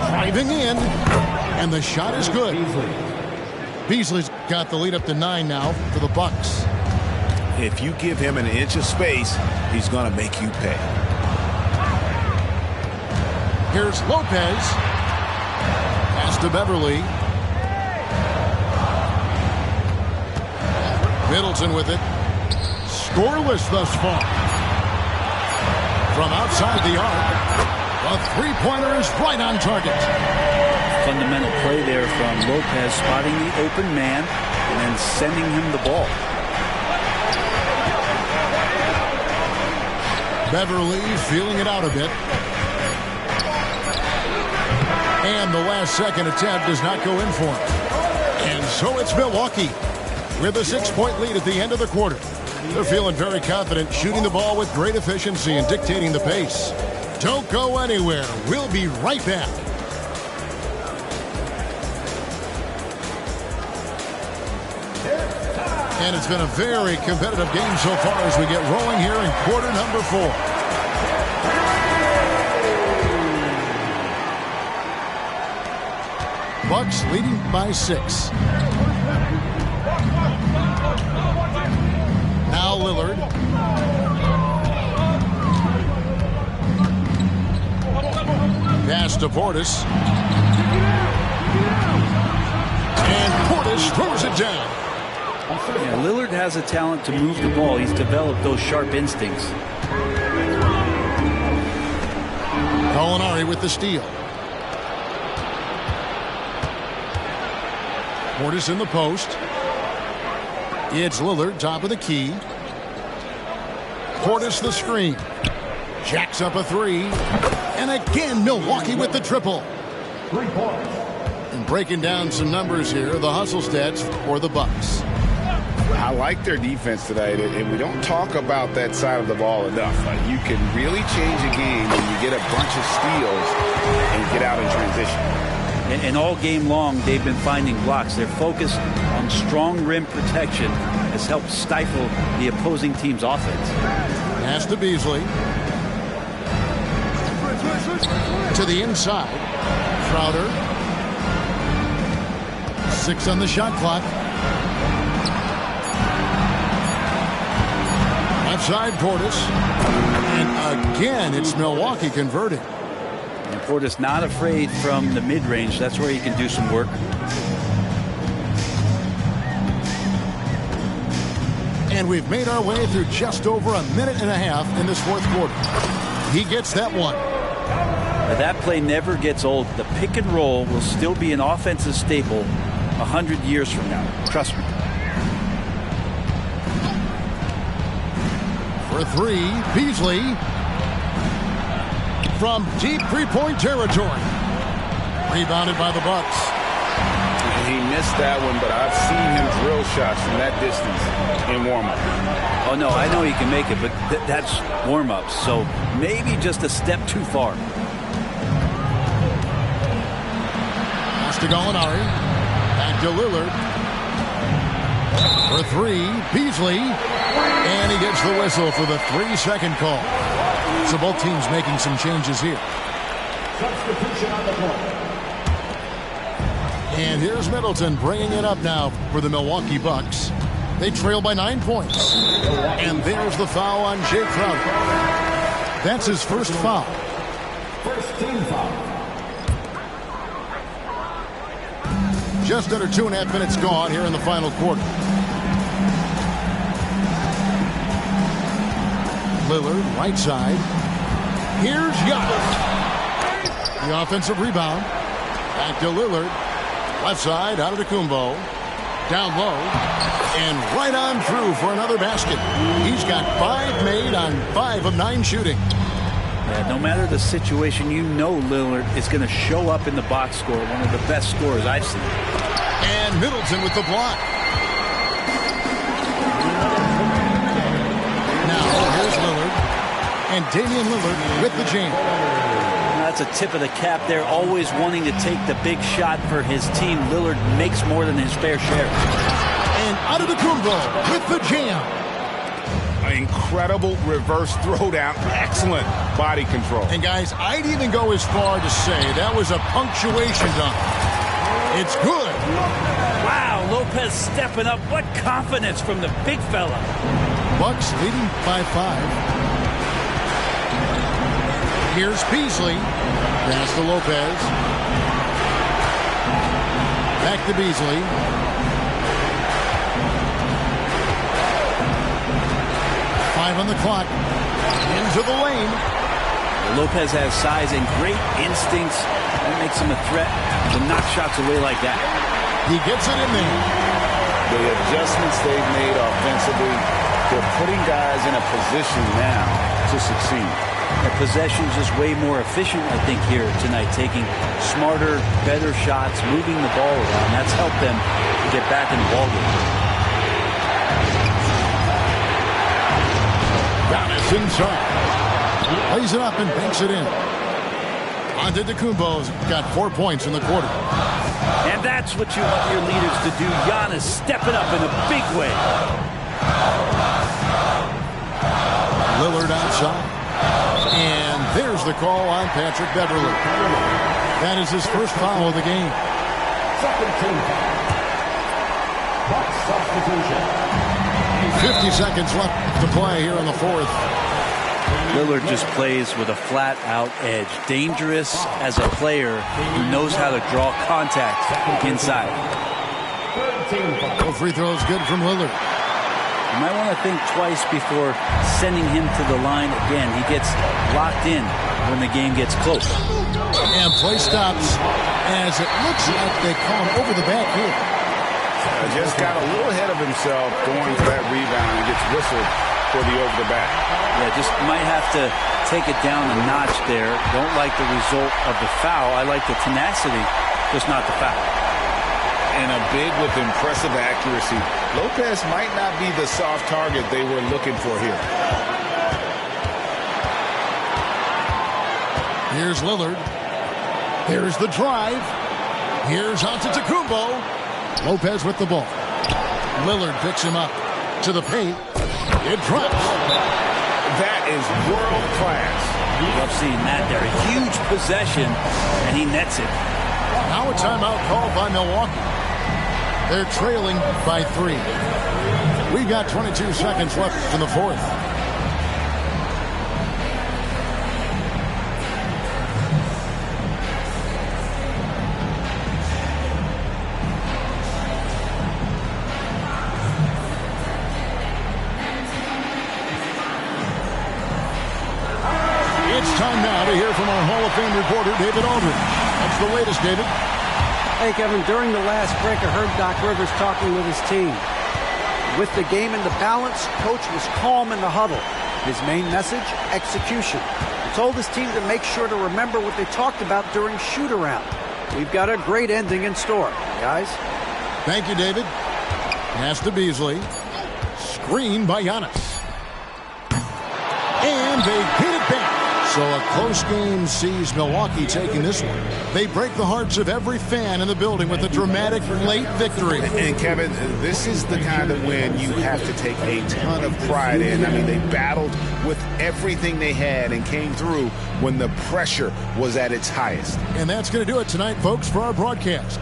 Driving in, and the shot is good. Beasley's got the lead up to 9 now for the Bucks. If you give him an inch of space, he's going to make you pay. Here's Lopez. Pass to Beverly. Middleton with it. Scoreless thus far. From outside the arc, the three-pointer is right on target. Fundamental play there from Lopez, spotting the open man and then sending him the ball. Beverly feeling it out a bit. And the last second attempt does not go in for him. And so it's Milwaukee with a 6-point lead at the end of the quarter. They're feeling very confident, shooting the ball with great efficiency and dictating the pace. Don't go anywhere. We'll be right back. And it's been a very competitive game so far as we get rolling here in quarter number 4. Bucks leading by 6. Now Lillard. Pass to Portis. And Portis throws it down. Yeah, Lillard has a talent to move the ball. He's developed those sharp instincts. Gallinari with the steal. Portis in the post. It's Lillard, top of the key. Portis the screen. Jacks up a 3. And again, Milwaukee with the triple. 3 points. And breaking down some numbers here, the hustle stats for the Bucks. I like their defense tonight, and we don't talk about that side of the ball enough. You can really change a game when you get a bunch of steals and get out in transition. And all game long, they've been finding blocks. Their focus on strong rim protection has helped stifle the opposing team's offense. Pass to Beasley. To the inside. Crowder. 6 on the shot clock. outside Portis. And again, it's Milwaukee converting. And Portis not afraid from the mid-range. That's where he can do some work. And we've made our way through just over a minute and a half in this fourth quarter. He gets that one. Now that play never gets old. The pick and roll will still be an offensive staple 100 years from now. Trust me. For three, Beasley. From deep three-point territory. Rebounded by the Bucks. He missed that one, but I've seen him drill shots from that distance in warm-up. Oh, no, I know he can make it, but that's warm-ups, so maybe just a step too far. Pass to Gallinari. Back to Lillard. For three, Beasley. And he gets the whistle for the 3-second call. So both teams making some changes here. Substitution on the court. And here's Middleton bringing it up now for the Milwaukee Bucks. They trail by 9 points. And there's the foul on Jay Crowder. That's his first foul. First team foul. Just under 2.5 minutes gone here in the final quarter. Lillard, right side. Here's Giannis. The offensive rebound. Back to Lillard. Left side, out of Kumbo. Down low. And right on through for another basket. He's got 5 made on 5 of 9 shooting. Yeah, no matter the situation, you know Lillard is going to show up in the box score. One of the best scorers I've seen. And Middleton with the block. Now, here's Lillard. And Damian Lillard with the jam. That's a tip of the cap there, always wanting to take the big shot for his team. Lillard makes more than his fair share. And out of the Kumbo with the jam. An incredible reverse throwdown. Excellent body control. And guys, I'd even go as far to say that was a punctuation dunk. It's good. Wow, Lopez stepping up. What confidence from the big fella. Bucks leading by 5. Here's Beasley. Pass to Lopez. Back to Beasley. Five on the clock. Into the lane. Lopez has size and great instincts. That makes him a threat to knock shots away like that. He gets it in there. The adjustments they've made offensively, they're putting guys in a position now to succeed. The possession is just way more efficient, I think, here tonight. Taking smarter, better shots, moving the ball around. That's helped them get back in the ballgame. Giannis inside. Lays it up and banks it in. Antetokounmpo's got 4 points in the quarter. And that's what you want your leaders to do. Giannis stepping up in a big way. Lillard outside. And there's the call on Patrick Beverley. That is his first foul of the game. Second team foul. Bucks substitution. 50 seconds left to play here in the fourth. Lillard just plays with a flat-out edge. Dangerous as a player who knows how to draw contact inside. No free throws good from Lillard. You might want to think twice before sending him to the line again. He gets locked in when the game gets close. And play stops as it looks like they call him over the back here. Just got a little ahead of himself going for that rebound and gets whistled for the over the back. Yeah, just might have to take it down a notch there. Don't like the result of the foul. I like the tenacity, just not the foul. And a big with impressive accuracy. Lopez might not be the soft target they were looking for here. Here's Lillard. Here's the drive. Here's Antetokounmpo. Lopez with the ball. Lillard picks him up to the paint. It drops. That is world class. Love seeing that there. A huge possession, and he nets it. Now a timeout called by Milwaukee. They're trailing by 3. We've got 22 seconds left in the fourth. from our Hall of Fame reporter, David Aldridge. What's the latest, David? Hey, Kevin, during the last break, I heard Doc Rivers talking with his team. With the game in the balance, Coach was calm in the huddle. His main message, execution. He told his team to make sure to remember what they talked about during shoot-around. We've got a great ending in store, guys. Thank you, David. Pass to Beasley. Screen by Giannis. And they get it back. So a close game sees Milwaukee taking this one. They break the hearts of every fan in the building with a dramatic late victory. And Kevin, this is the kind of win you have to take a ton of pride in. I mean, they battled with everything they had and came through when the pressure was at its highest. And that's going to do it tonight, folks, for our broadcast.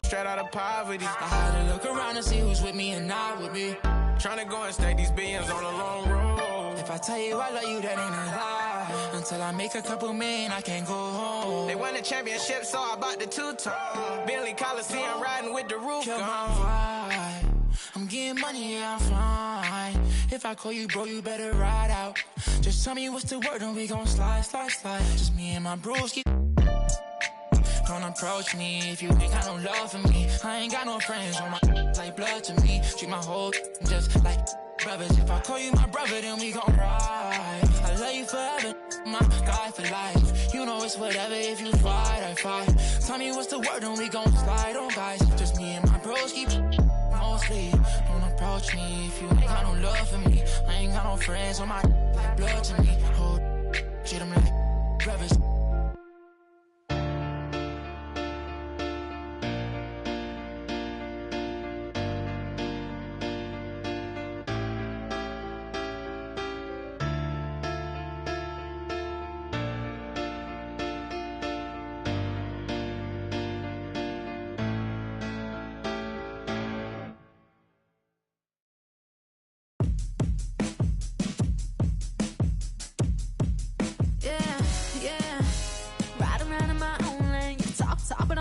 straight out of poverty. I had to look around and see who's with me and not with me. Tryna go and stack these billions on a long road. If I tell you I love you, that ain't a lie. Until I make a couple million, I can't go home. They won the championship, so I bought the two-tone. Bentley Coliseum riding with the roof gone. I'm getting money, yeah, I'm fine. If I call you, bro, you better ride out. Just tell me what's the word and we gon' slide, slide, slide. Just me and my broski. Don't approach me if you ain't got no love for me. I ain't got no friends on my like blood to me. Treat my whole just like brothers. If I call you my brother, then we gon' ride. I love you forever, my guy for life. You know it's whatever, if you fight, I fight. Tell me what's the word and we gon' slide on, guys. Just me and my bros keep mostly. Don't approach me if you ain't got no love for me. I ain't got no friends on my like blood to me. Hold treat them like brothers.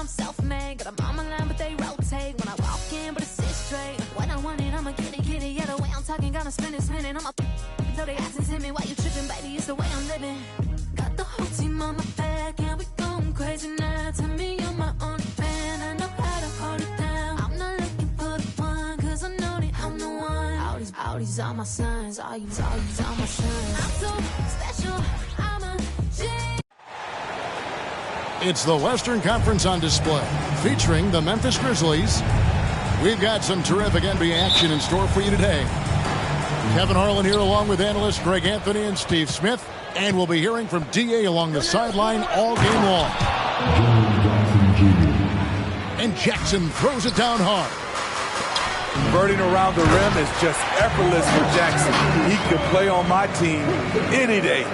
Self-made, got a mama line, but they rotate. When I walk in, but it sits straight. When I want it, I'ma get it. Yeah, the way I'm talking, gonna spin it. I'ma so they asking me why you tripping, baby. It's the way I'm living. Got the whole team on my back, and we going crazy now. Tell me you're my only fan. I know how to hold it down. I'm not looking for the one, cause I know that I'm the one. All these are my signs. All these are my signs. I'm so special. I'm a G. It's the Western Conference on display, featuring the Memphis Grizzlies. We've got some terrific NBA action in store for you today. Kevin Harlan here along with analysts Greg Anthony and Steve Smith. And we'll be hearing from D.A. along the sideline all game long. And Jackson throws it down hard. Converting around the rim is just effortless for Jackson. He could play on my team any day.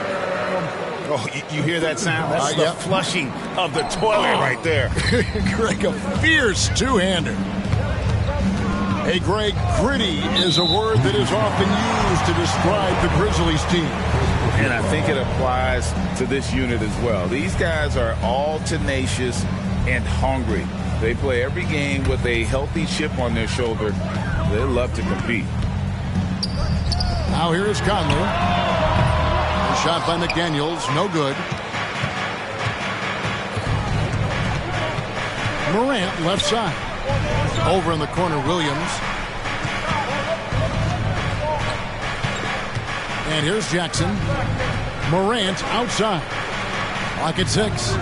Oh, you hear that sound? That's the flushing of the toilet right there. Greg, a fierce two-hander. Hey, Greg, gritty is a word that is often used to describe the Grizzlies team. And I think it applies to this unit as well. These guys are all tenacious and hungry. They play every game with a healthy chip on their shoulder. They love to compete. Now here is Conley. Shot by McDaniels, no good. Morant, left side. Over in the corner, Williams. And here's Jackson. Morant outside. Clock at 6.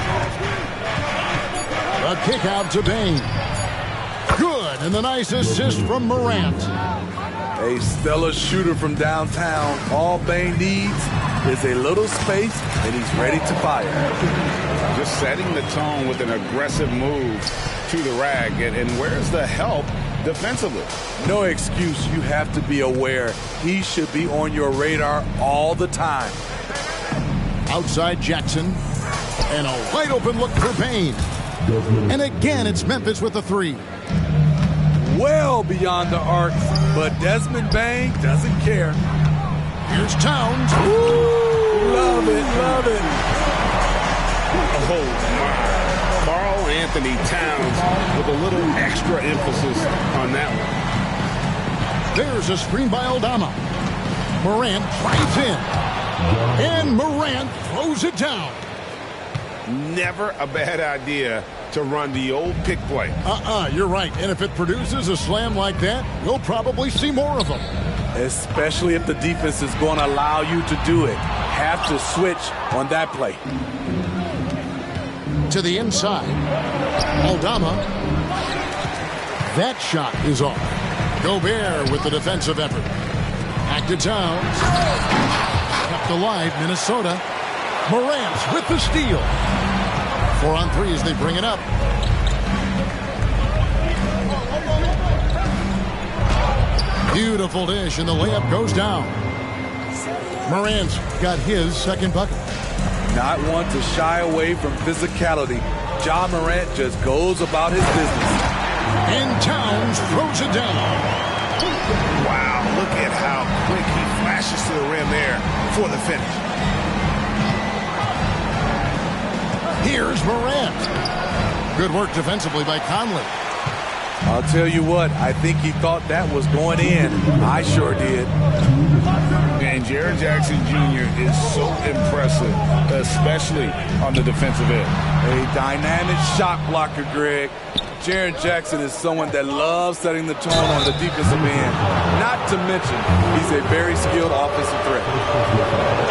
A kick out to Bain. Good, and the nice assist from Morant. A stellar shooter from downtown. All Bain needs is a little space, and he's ready to fire. Just setting the tone with an aggressive move to the rag. And where's the help defensively? No excuse. You have to be aware. He should be on your radar all the time. Outside Jackson. And a wide open look for Payne. And again, it's Memphis with the three. Well beyond the arc, but Desmond Bain doesn't care. Here's Towns. Ooh, love it, love it. Oh, my. Karl Anthony Towns with a little extra emphasis on that one. There's a screen by Aldama. Morant drives in. And Morant throws it down. Never a bad idea to run the old pick play. You're right. And if it produces a slam like that, we'll probably see more of them. Especially if the defense is going to allow you to do it. Have to switch on that play. To the inside. Aldama. That shot is off. Gobert with the defensive effort. Back to Towns. Kept alive, Minnesota. Morant with the steal. 4 on 3 as they bring it up. Beautiful dish, and the layup goes down. Morant's got his second bucket. Not one to shy away from physicality. Ja Morant just goes about his business. And Towns throws it down. Wow, look at how quick he flashes to the rim there for the finish. Here's Morant. Good work defensively by Conley. I'll tell you what, I think he thought that was going in. I sure did. And Jaren Jackson Jr. is so impressive, especially on the defensive end. A dynamic shot blocker, Greg. Jaren Jackson is someone that loves setting the tone on the defensive end. Not to mention, he's a very skilled offensive threat.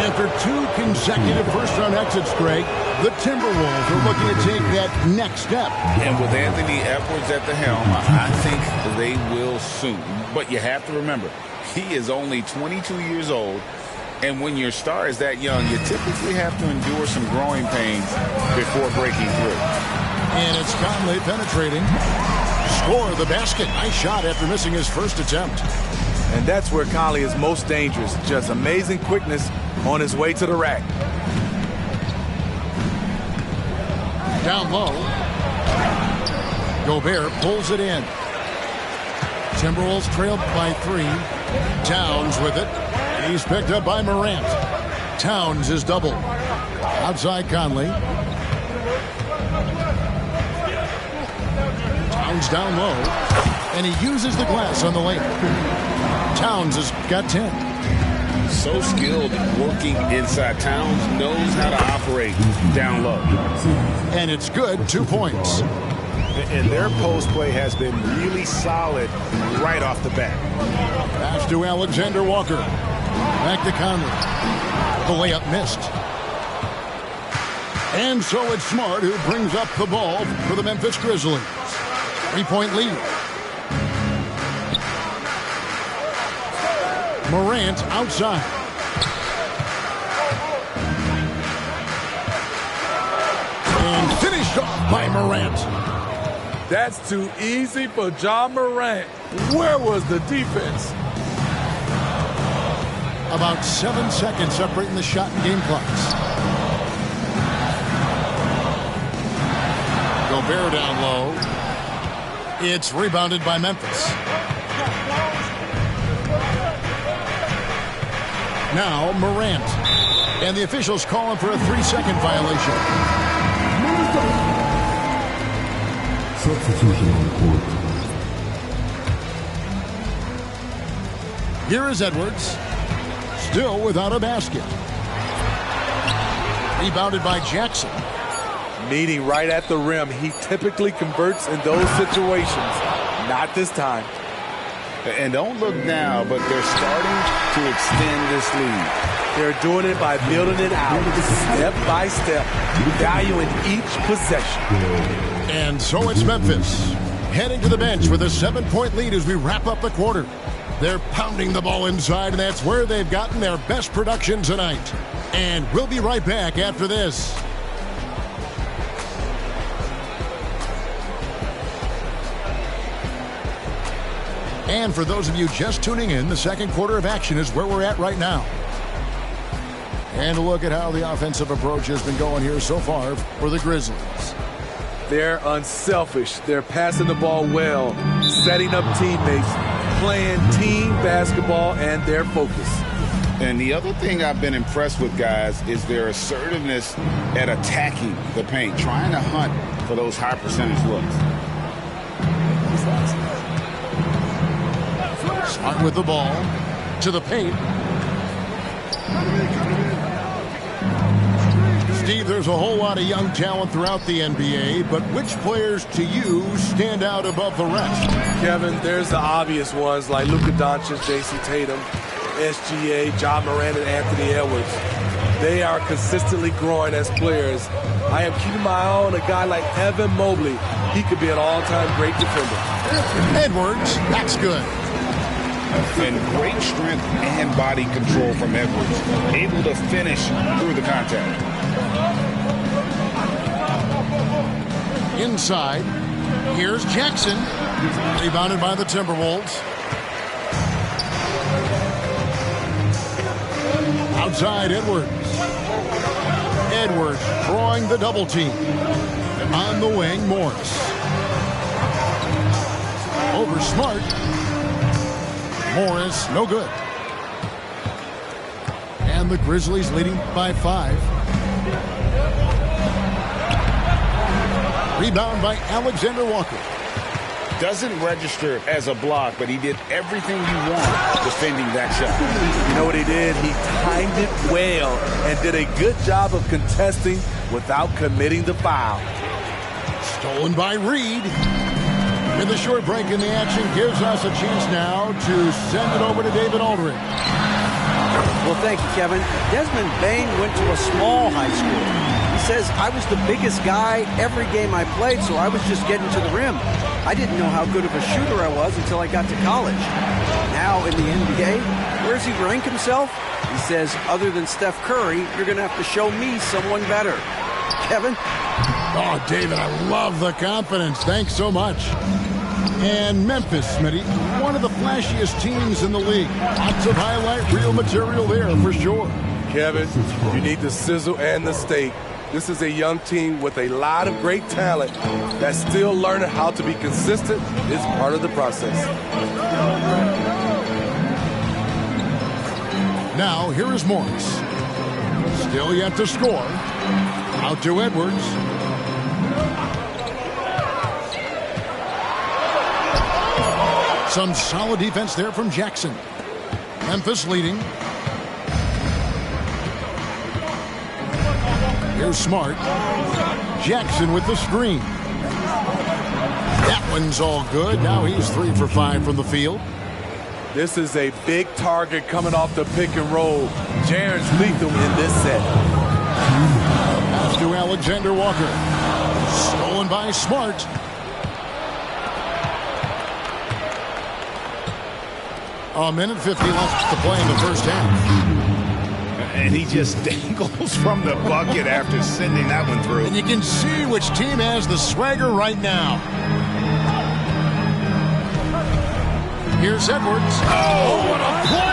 After 2 consecutive first-round exits, Greg, the Timberwolves are looking to take that next step. And with Anthony Edwards at the helm, I think they will soon. But you have to remember, he is only 22 years old. And when your star is that young, you typically have to endure some growing pains before breaking through. And it's Conley penetrating. Score the basket. Nice shot after missing his first attempt. And that's where Conley is most dangerous. Just amazing quickness on his way to the rack. Down low. Gobert pulls it in. Timberwolves trailed by 3. Towns with it. He's picked up by Morant. Towns is doubled. Outside Conley. Towns down low. And he uses the glass on the lane. Towns has got 10. So skilled working inside. Towns knows how to operate down low. And it's good. 2 points. And their post play has been really solid right off the bat. Pass to Alexander Walker. Back to Conley. The layup missed. And so it's Smart who brings up the ball for the Memphis Grizzlies. 3-point lead. Morant outside. And finished off by Morant. That's too easy for John Morant. Where was the defense? About 7 seconds separating the shot and game clocks. Gobert down low. It's rebounded by Memphis. Now Morant. And the officials calling for a 3-second violation. Substitution on the court. Here is Edwards. Still without a basket. Rebounded by Jackson. Meeting right at the rim. He typically converts in those situations. Not this time. And don't look now, but they're starting to extend this lead. They're doing it by building it out, step by step, valuing each possession. And so it's Memphis heading to the bench with a 7-point lead as we wrap up the quarter. They're pounding the ball inside, and that's where they've gotten their best production tonight. And we'll be right back after this. And for those of you just tuning in, the second quarter of action is where we're at right now. And a look at how the offensive approach has been going here so far for the Grizzlies. They're unselfish. They're passing the ball well, setting up teammates, playing team basketball, and their focus. And the other thing I've been impressed with, guys, is their assertiveness at attacking the paint, trying to hunt for those high percentage looks. Smart with the ball to the paint. Steve, there's a whole lot of young talent throughout the NBA, but which players to you stand out above the rest? Kevin, there's the obvious ones like Luka Doncic, Jason Tatum, SGA, John Morant, and Anthony Edwards. They are consistently growing as players. I am keeping my eye on a guy like Evan Mobley. He could be an all-time great defender. Edwards, that's good. And great strength and body control from Edwards. Able to finish through the contact. Inside, here's Jackson. Rebounded by the Timberwolves. Outside, Edwards. Edwards drawing the double team. On the wing, Morris. Over Smart. Morris, no good. And the Grizzlies leading by 5. Rebound by Alexander Walker. Doesn't register as a block, but he did everything you want defending that shot. You know what he did? He timed it well and did a good job of contesting without committing the foul. Stolen by Reed. And the short break in the action gives us a chance now to send it over to David Aldridge. Well, thank you, Kevin. Desmond Bain went to a small high school. He says, I was the biggest guy every game I played, so I was just getting to the rim. I didn't know how good of a shooter I was until I got to college. Now in the NBA, where does he rank himself? He says, other than Steph Curry, you're going to have to show me someone better. Kevin? Oh, David, I love the confidence. Thanks so much. And Memphis, Smitty, one of the flashiest teams in the league. Lots of highlight reel material there for sure. Kevin, you need the sizzle and the steak. This is a young team with a lot of great talent that's still learning how to be consistent. It's part of the process. Now, here is Morris. Still yet to score. Out to Edwards. Some solid defense there from Jackson. Memphis leading. Here's Smart. Jackson with the screen. That one's all good. Now he's 3 for 5 from the field. This is a big target coming off the pick and roll. Jaren's lethal in this set. Pass to Alexander Walker. Stolen by Smart. A minute 50 left to play in the first half. And he just dangles from the bucket after sending that one through. And you can see which team has the swagger right now. Here's Edwards. Oh, what a play!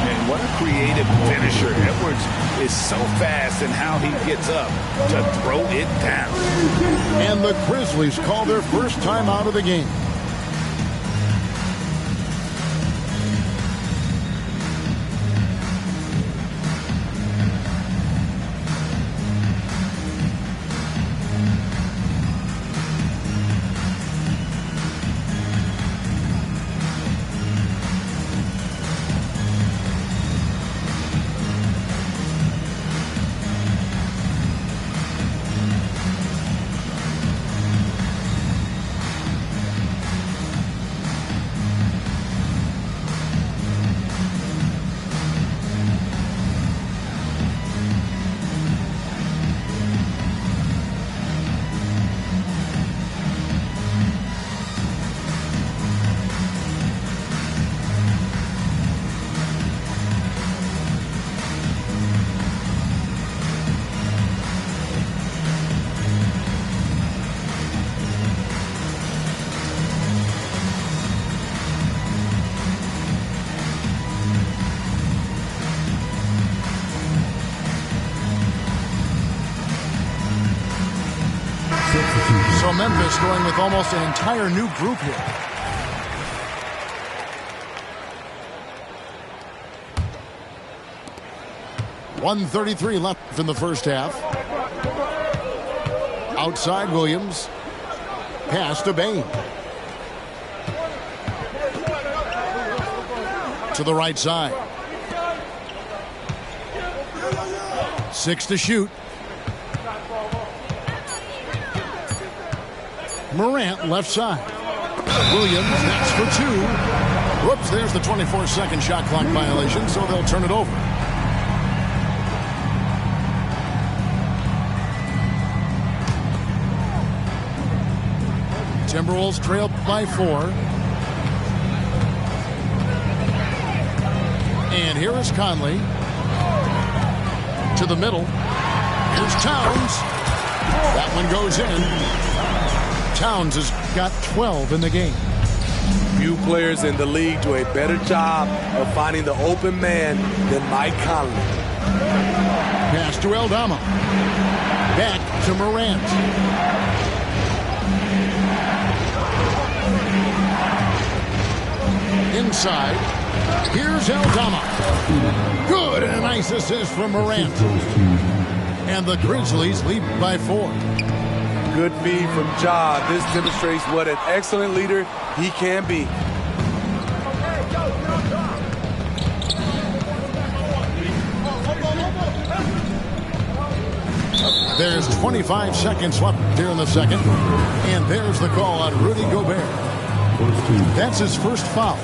And what a creative finisher. Edwards is so fast in how he gets up to throw it down. And the Grizzlies call their first time out of the game. So Memphis going with almost an entire new group here. .133 left in the first half. Outside Williams. Pass to Bain. To the right side. 6 to shoot. Morant left side. Williams next for 2. Whoops, there's the 24-second shot clock violation, so they'll turn it over. Timberwolves trail by 4. And here is Conley. To the middle. Here's Towns. That one goes in. Towns has got 12 in the game. Few players in the league do a better job of finding the open man than Mike Conley. Pass to Aldama. Back to Morant. Inside. Here's Aldama. Good, and a nice assist from Morant. And the Grizzlies lead by 4. Good feed from Ja. This demonstrates what an excellent leader he can be. There's 25 seconds left here in the second. And there's the call on Rudy Gobert. That's his first foul.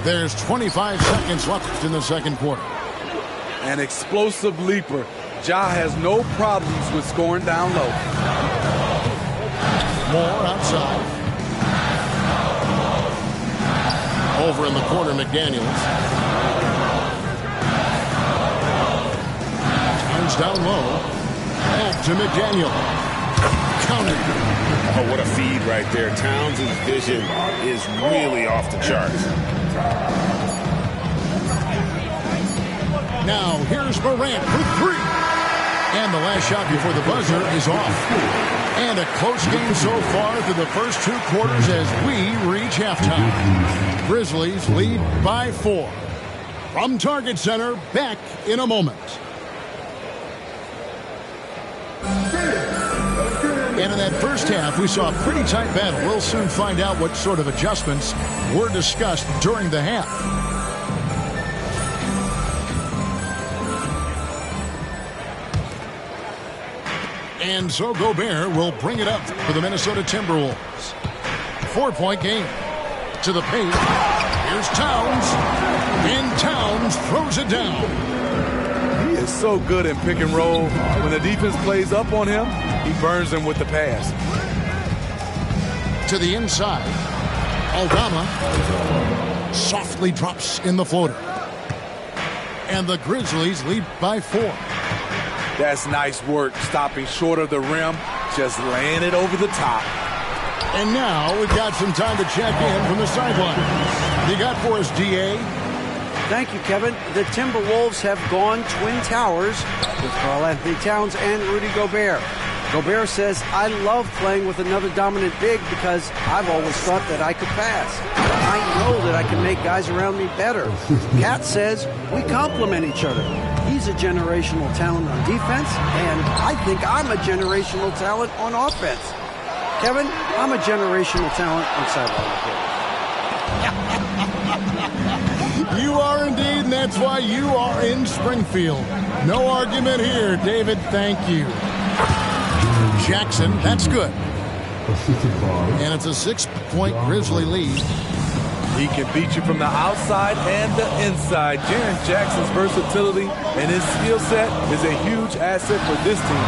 There's 25 seconds left in the second quarter. An explosive leaper. Ja has no problems with scoring down low. More outside. Over in the corner, McDaniels. Towns down low. Back to McDaniel. Counted. Oh, what a feed right there. Towns' vision is really off the charts. Now, here's Morant for 3. And the last shot before the buzzer is off. And a close game so far through the first 2 quarters as we reach halftime. Grizzlies lead by 4. From Target Center, back in a moment. And in that first half, we saw a pretty tight battle. We'll soon find out what sort of adjustments were discussed during the half. And so Gobert will bring it up for the Minnesota Timberwolves. 4-point game. To the paint. Here's Towns. And Towns throws it down. He is so good in pick and roll. When the defense plays up on him, he burns them with the pass. To the inside. Aldama softly drops in the floater. And the Grizzlies lead by 4. That's nice work, stopping short of the rim, just laying it over the top. And now we've got some time to check in from the sideline. You got for us, DA? Thank you, Kevin. The Timberwolves have gone Twin Towers with Karl-Anthony Towns and Rudy Gobert. Gobert says, I love playing with another dominant big because I've always thought that I could pass. I know that I can make guys around me better. Cat says, we complement each other. He's a generational talent on defense, and I think I'm a generational talent on offense. Kevin, I'm a generational talent on sideline. You are indeed, and that's why you are in Springfield. No argument here, David. Thank you. Jackson, that's good. And it's a 6-point Grizzly lead. He can beat you from the outside and the inside. Jaren Jackson's versatility and his skill set is a huge asset for this team.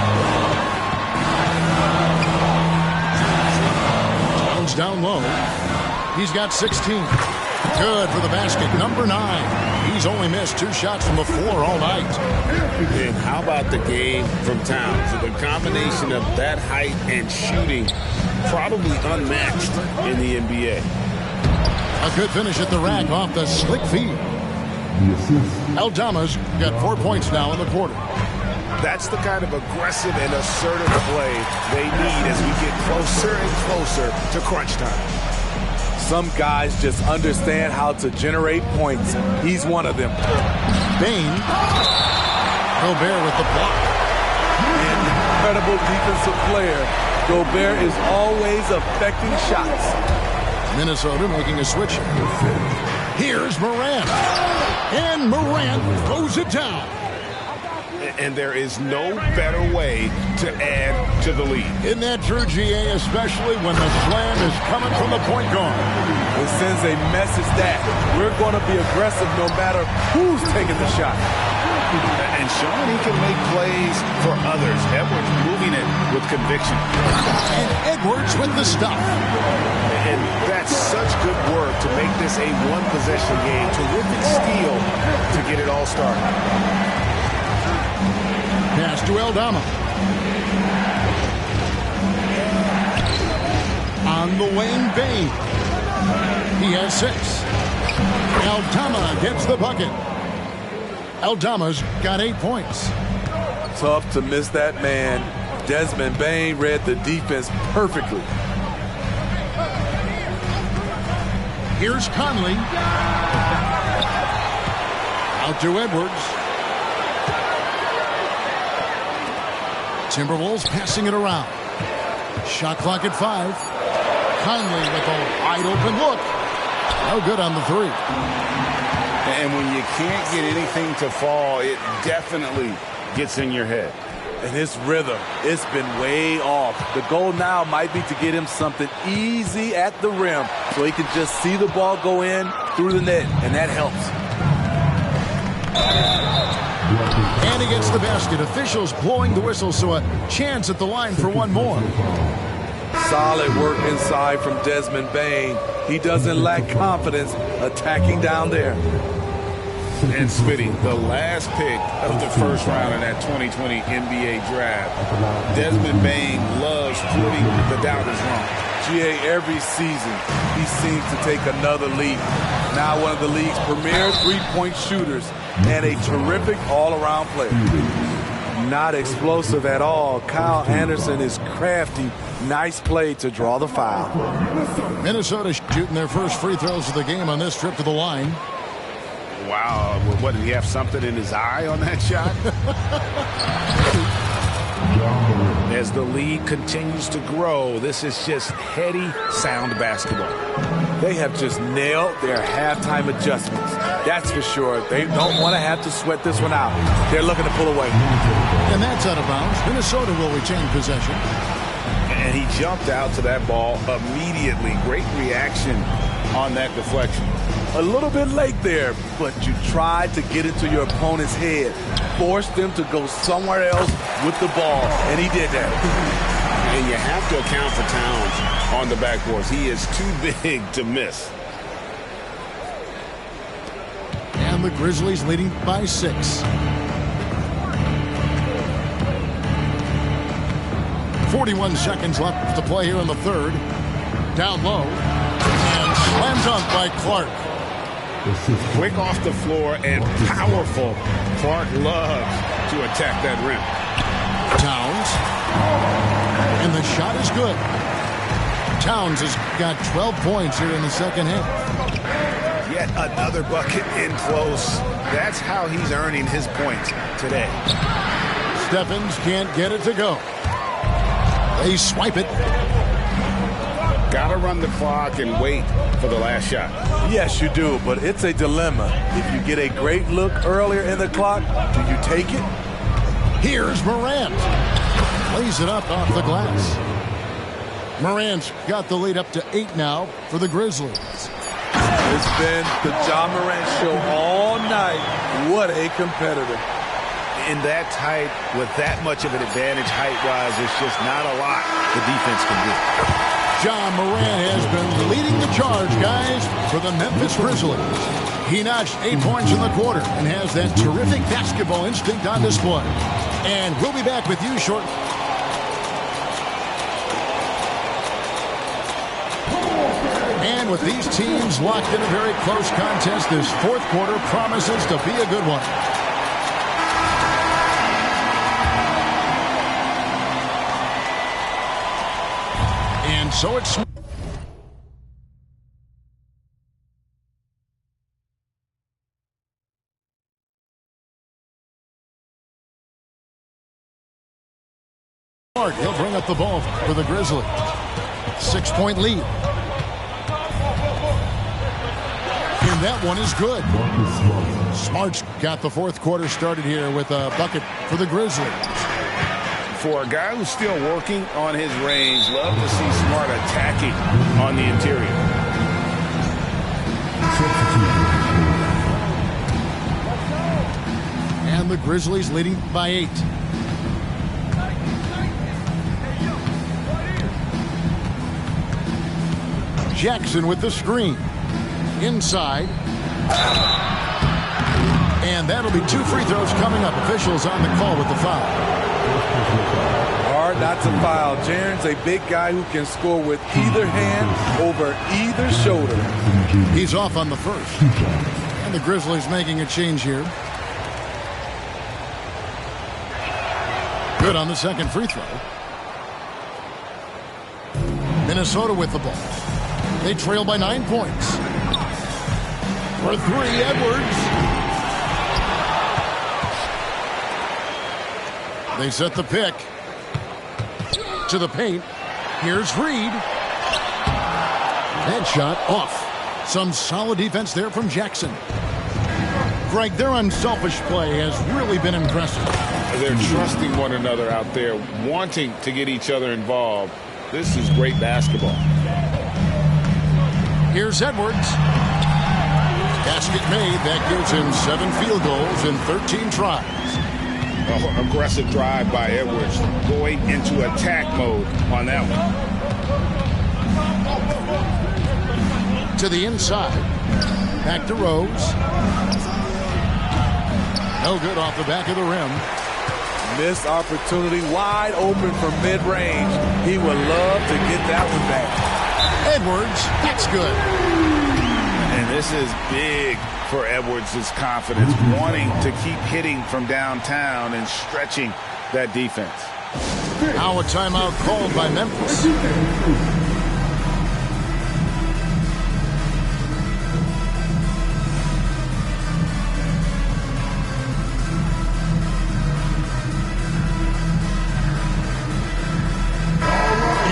Towns down low. He's got 16. Good for the basket. Number 9. He's only missed 2 shots from the floor all night. And how about the game from Towns? The combination of that height and shooting, probably unmatched in the NBA. A good finish at the rack off the slick feed. Aldama's got 4 points now in the quarter. That's the kind of aggressive and assertive play they need as we get closer and closer to crunch time. Some guys just understand how to generate points. He's one of them. Bain. Gobert with the block. Incredible defensive player. Gobert is always affecting shots. Minnesota making a switch. Here's Morant. And Morant throws it down. And there is no better way to add to the lead. Isn't that true, GA, especially when the slam is coming from the point guard? It sends a message that we're going to be aggressive no matter who's taking the shot. And showing he can make plays for others. Edwards moving it with conviction. And Edwards with the stuff. And that's such good work to make this a one-possession game. Terrific steal to get it all started. Pass to Aldama. On the wing, Bain. He has 6. Aldama gets the bucket. Aldama's got 8 points. Tough to miss that man. Desmond Bain read the defense perfectly. Here's Conley. Out to Edwards. Timberwolves passing it around. Shot clock at 5. Conley with a wide open look. No good on the 3. And when you can't get anything to fall, it definitely gets in your head. And his rhythm, it's been way off. The goal now might be to get him something easy at the rim so he can just see the ball go in through the net, and that helps. And he gets the basket. Officials blowing the whistle, so a chance at the line for one more. Solid work inside from Desmond Bain. He doesn't lack confidence attacking down there. And Smitty, the last pick of the first round in that 2020 NBA draft, Desmond Bain loves proving the doubters wrong. GA, every season, he seems to take another leap. Now one of the league's premier three-point shooters and a terrific all-around player. Not explosive at all. Kyle Anderson is crafty. Nice play to draw the foul. Minnesota shooting their first free throws of the game on this trip to the line. Wow, what, did he have something in his eye on that shot? As the league continues to grow, this is just heady, sound basketball. They have just nailed their halftime adjustments. That's for sure. They don't want to have to sweat this one out. They're looking to pull away. And that's out of bounds. Minnesota will retain possession. And he jumped out to that ball immediately. Great reaction on that deflection. A little bit late there, but you tried to get into your opponent's head. Forced them to go somewhere else with the ball, and he did that. And you have to account for Towns on the backboards. He is too big to miss. And the Grizzlies leading by 6. 41 seconds left to play here in the third. Down low. And slam dunk by Clark. Quick off the floor and powerful. Clark loves to attack that rim. Towns. And the shot is good. Towns has got 12 points here in the second half. Yet another bucket in close. That's how he's earning his points today. Stephens can't get it to go. They swipe it. Got to run the clock and wait for the last shot. Yes, you do, but it's a dilemma. If you get a great look earlier in the clock, do you take it? Here's Morant. Lays it up off the glass. Morant's got the lead up to 8 now for the Grizzlies. It's been the Ja Morant show all night. What a competitor. In that height, with that much of an advantage height-wise, there's just not a lot the defense can do. Ja Morant has been leading the charge, guys, for the Memphis Grizzlies. He notched 8 points in the quarter and has that terrific basketball instinct on display. And we'll be back with you shortly. And with these teams locked in a very close contest, this fourth quarter promises to be a good one. And so it's... He'll bring up the ball for the Grizzlies. 6-point lead. And that one is good. Smart's got the fourth quarter started here with a bucket for the Grizzlies. For a guy who's still working on his range, love to see Smart attacking on the interior. And the Grizzlies leading by 8. Jackson with the screen. Inside. And that'll be 2 free throws coming up. Officials on the call with the foul. Hard not to foul. Jaren's a big guy who can score with either hand over either shoulder. He's off on the first. And the Grizzlies making a change here. Good on the second free throw. Minnesota with the ball. They trail by 9 points. For three, Edwards. They set the pick. To the paint. Here's Reed. That shot off. Some solid defense there from Jackson. Greg, their unselfish play has really been impressive. They're trusting one another out there, wanting to get each other involved. This is great basketball. Here's Edwards. Basket made. That gives him 7 field goals in 13 tries. Oh, aggressive drive by Edwards, going into attack mode on that one. To the inside. Back to Rose. No good off the back of the rim. Missed opportunity, wide open from mid-range. He would love to get that one back. Edwards, that's good. And this is big for Edwards' confidence, wanting to keep hitting from downtown and stretching that defense. Now a timeout called by Memphis.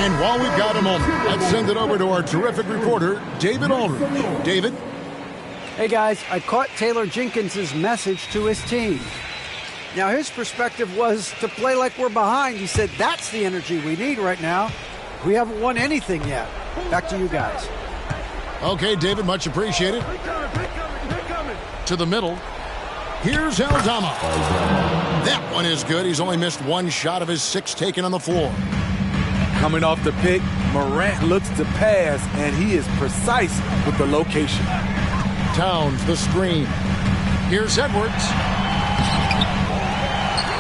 And while we've got a moment, let's send it over to our terrific reporter, David Aldridge. David? Hey, guys, I caught Taylor Jenkins' message to his team. Now, his perspective was to play like we're behind. He said that's the energy we need right now. We haven't won anything yet. Back to you guys. Okay, David, much appreciated. To the middle. Here's Aldama. That one is good. He's only missed 1 shot of his 6 taken on the floor. Coming off the pick, Morant looks to pass, and he is precise with the location. Towns, the screen. Here's Edwards.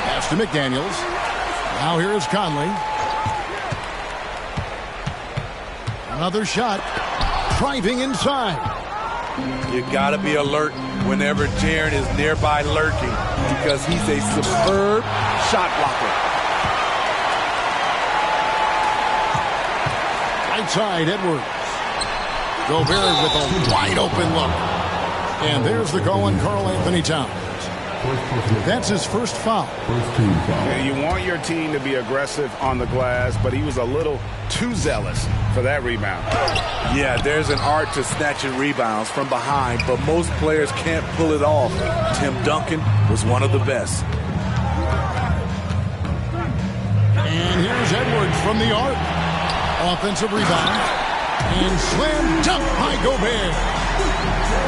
Pass to McDaniels. Now here's Conley. Another shot. Driving inside. You got to be alert whenever Jaren is nearby lurking because he's a superb shot blocker. Right side, Edwards. Gobert with a wide open look. And there's the call on Karl Anthony Towns. That's his first foul. Yeah, you want your team to be aggressive on the glass, but he was a little too zealous for that rebound. Yeah, there's an art to snatching rebounds from behind, but most players can't pull it off. Tim Duncan was one of the best. And here's Edwards from the arc. Offensive rebound. And slam dunk by Gobert.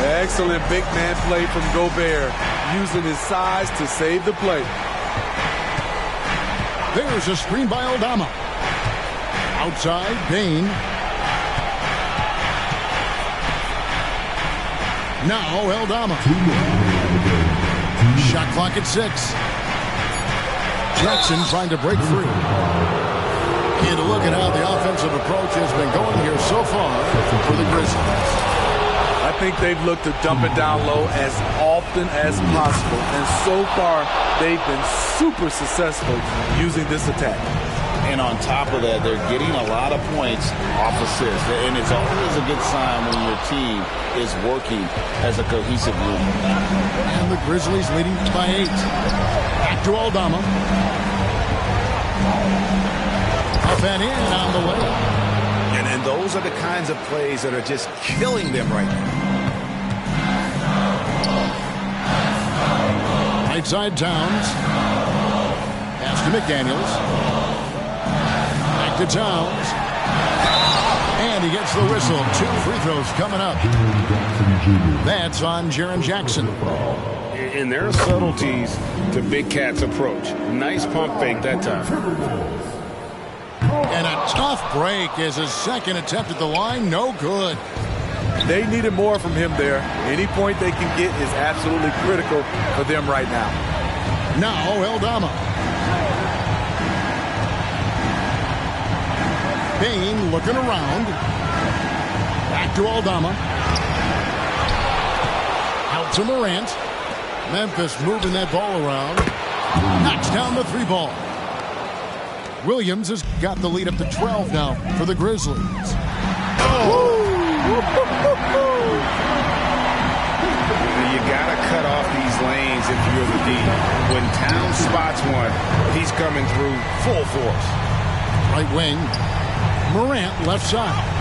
Excellent big man play from Gobert, using his size to save the play. There's a screen by Aldama. Outside, Bain. Now Aldama. Shot clock at 6. Jackson trying to break free. And a look at how the offensive approach has been going here so far for the Grizzlies. I think they've looked to dump it down low as often as possible. And so far, they've been super successful using this attack. And on top of that, they're getting a lot of points off assists. And it's always a good sign when your team is working as a cohesive group. And the Grizzlies leading by 8. Back to Aldama. Up and in on the way. And those are the kinds of plays that are just killing them right now. Right side Towns. Pass to McDaniels. Back to Towns. And he gets the whistle. 2 free throws coming up. That's on Jaren Jackson. And there are subtleties to Big Cat's approach. Nice pump fake that time. And a tough break as his second attempt at the line. No good. They needed more from him there. Any point they can get is absolutely critical for them right now. Now Aldama. Bain looking around. Back to Aldama. Out to Morant. Memphis moving that ball around. Knocks down the 3 ball. Williams has got the lead up to 12 now for the Grizzlies. You got to cut off these lanes if you're the D. When Towns spots one, he's coming through full force. Right wing, Morant left side.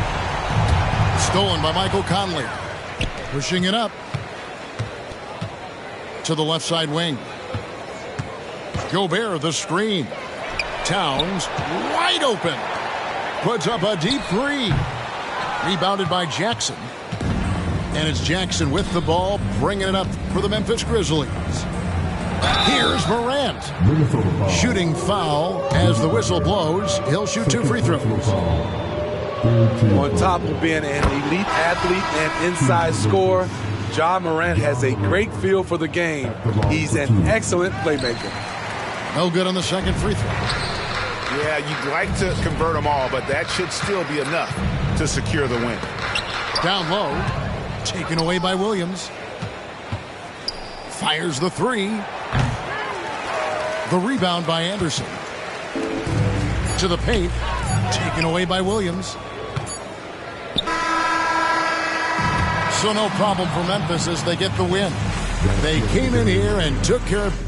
Stolen by Michael Conley. Pushing it up to the left side wing. Gobert the screen. Towns wide open. Puts up a deep three. Rebounded by Jackson. And it's Jackson with the ball, bringing it up for the Memphis Grizzlies. Here's Morant. Shooting foul as the whistle blows. He'll shoot 2 free throws. On top of being an elite athlete and inside scorer, Ja Morant has a great feel for the game. He's an excellent playmaker. No good on the second free throw. Yeah, you'd like to convert them all, but that should still be enough to secure the win. Down low, taken away by Williams. Fires the three. The rebound by Anderson. To the paint, taken away by Williams. So no problem for Memphis as they get the win. They came in here and took care of...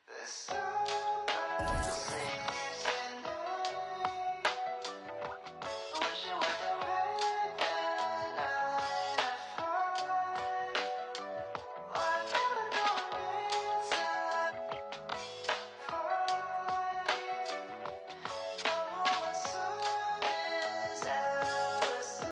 The sun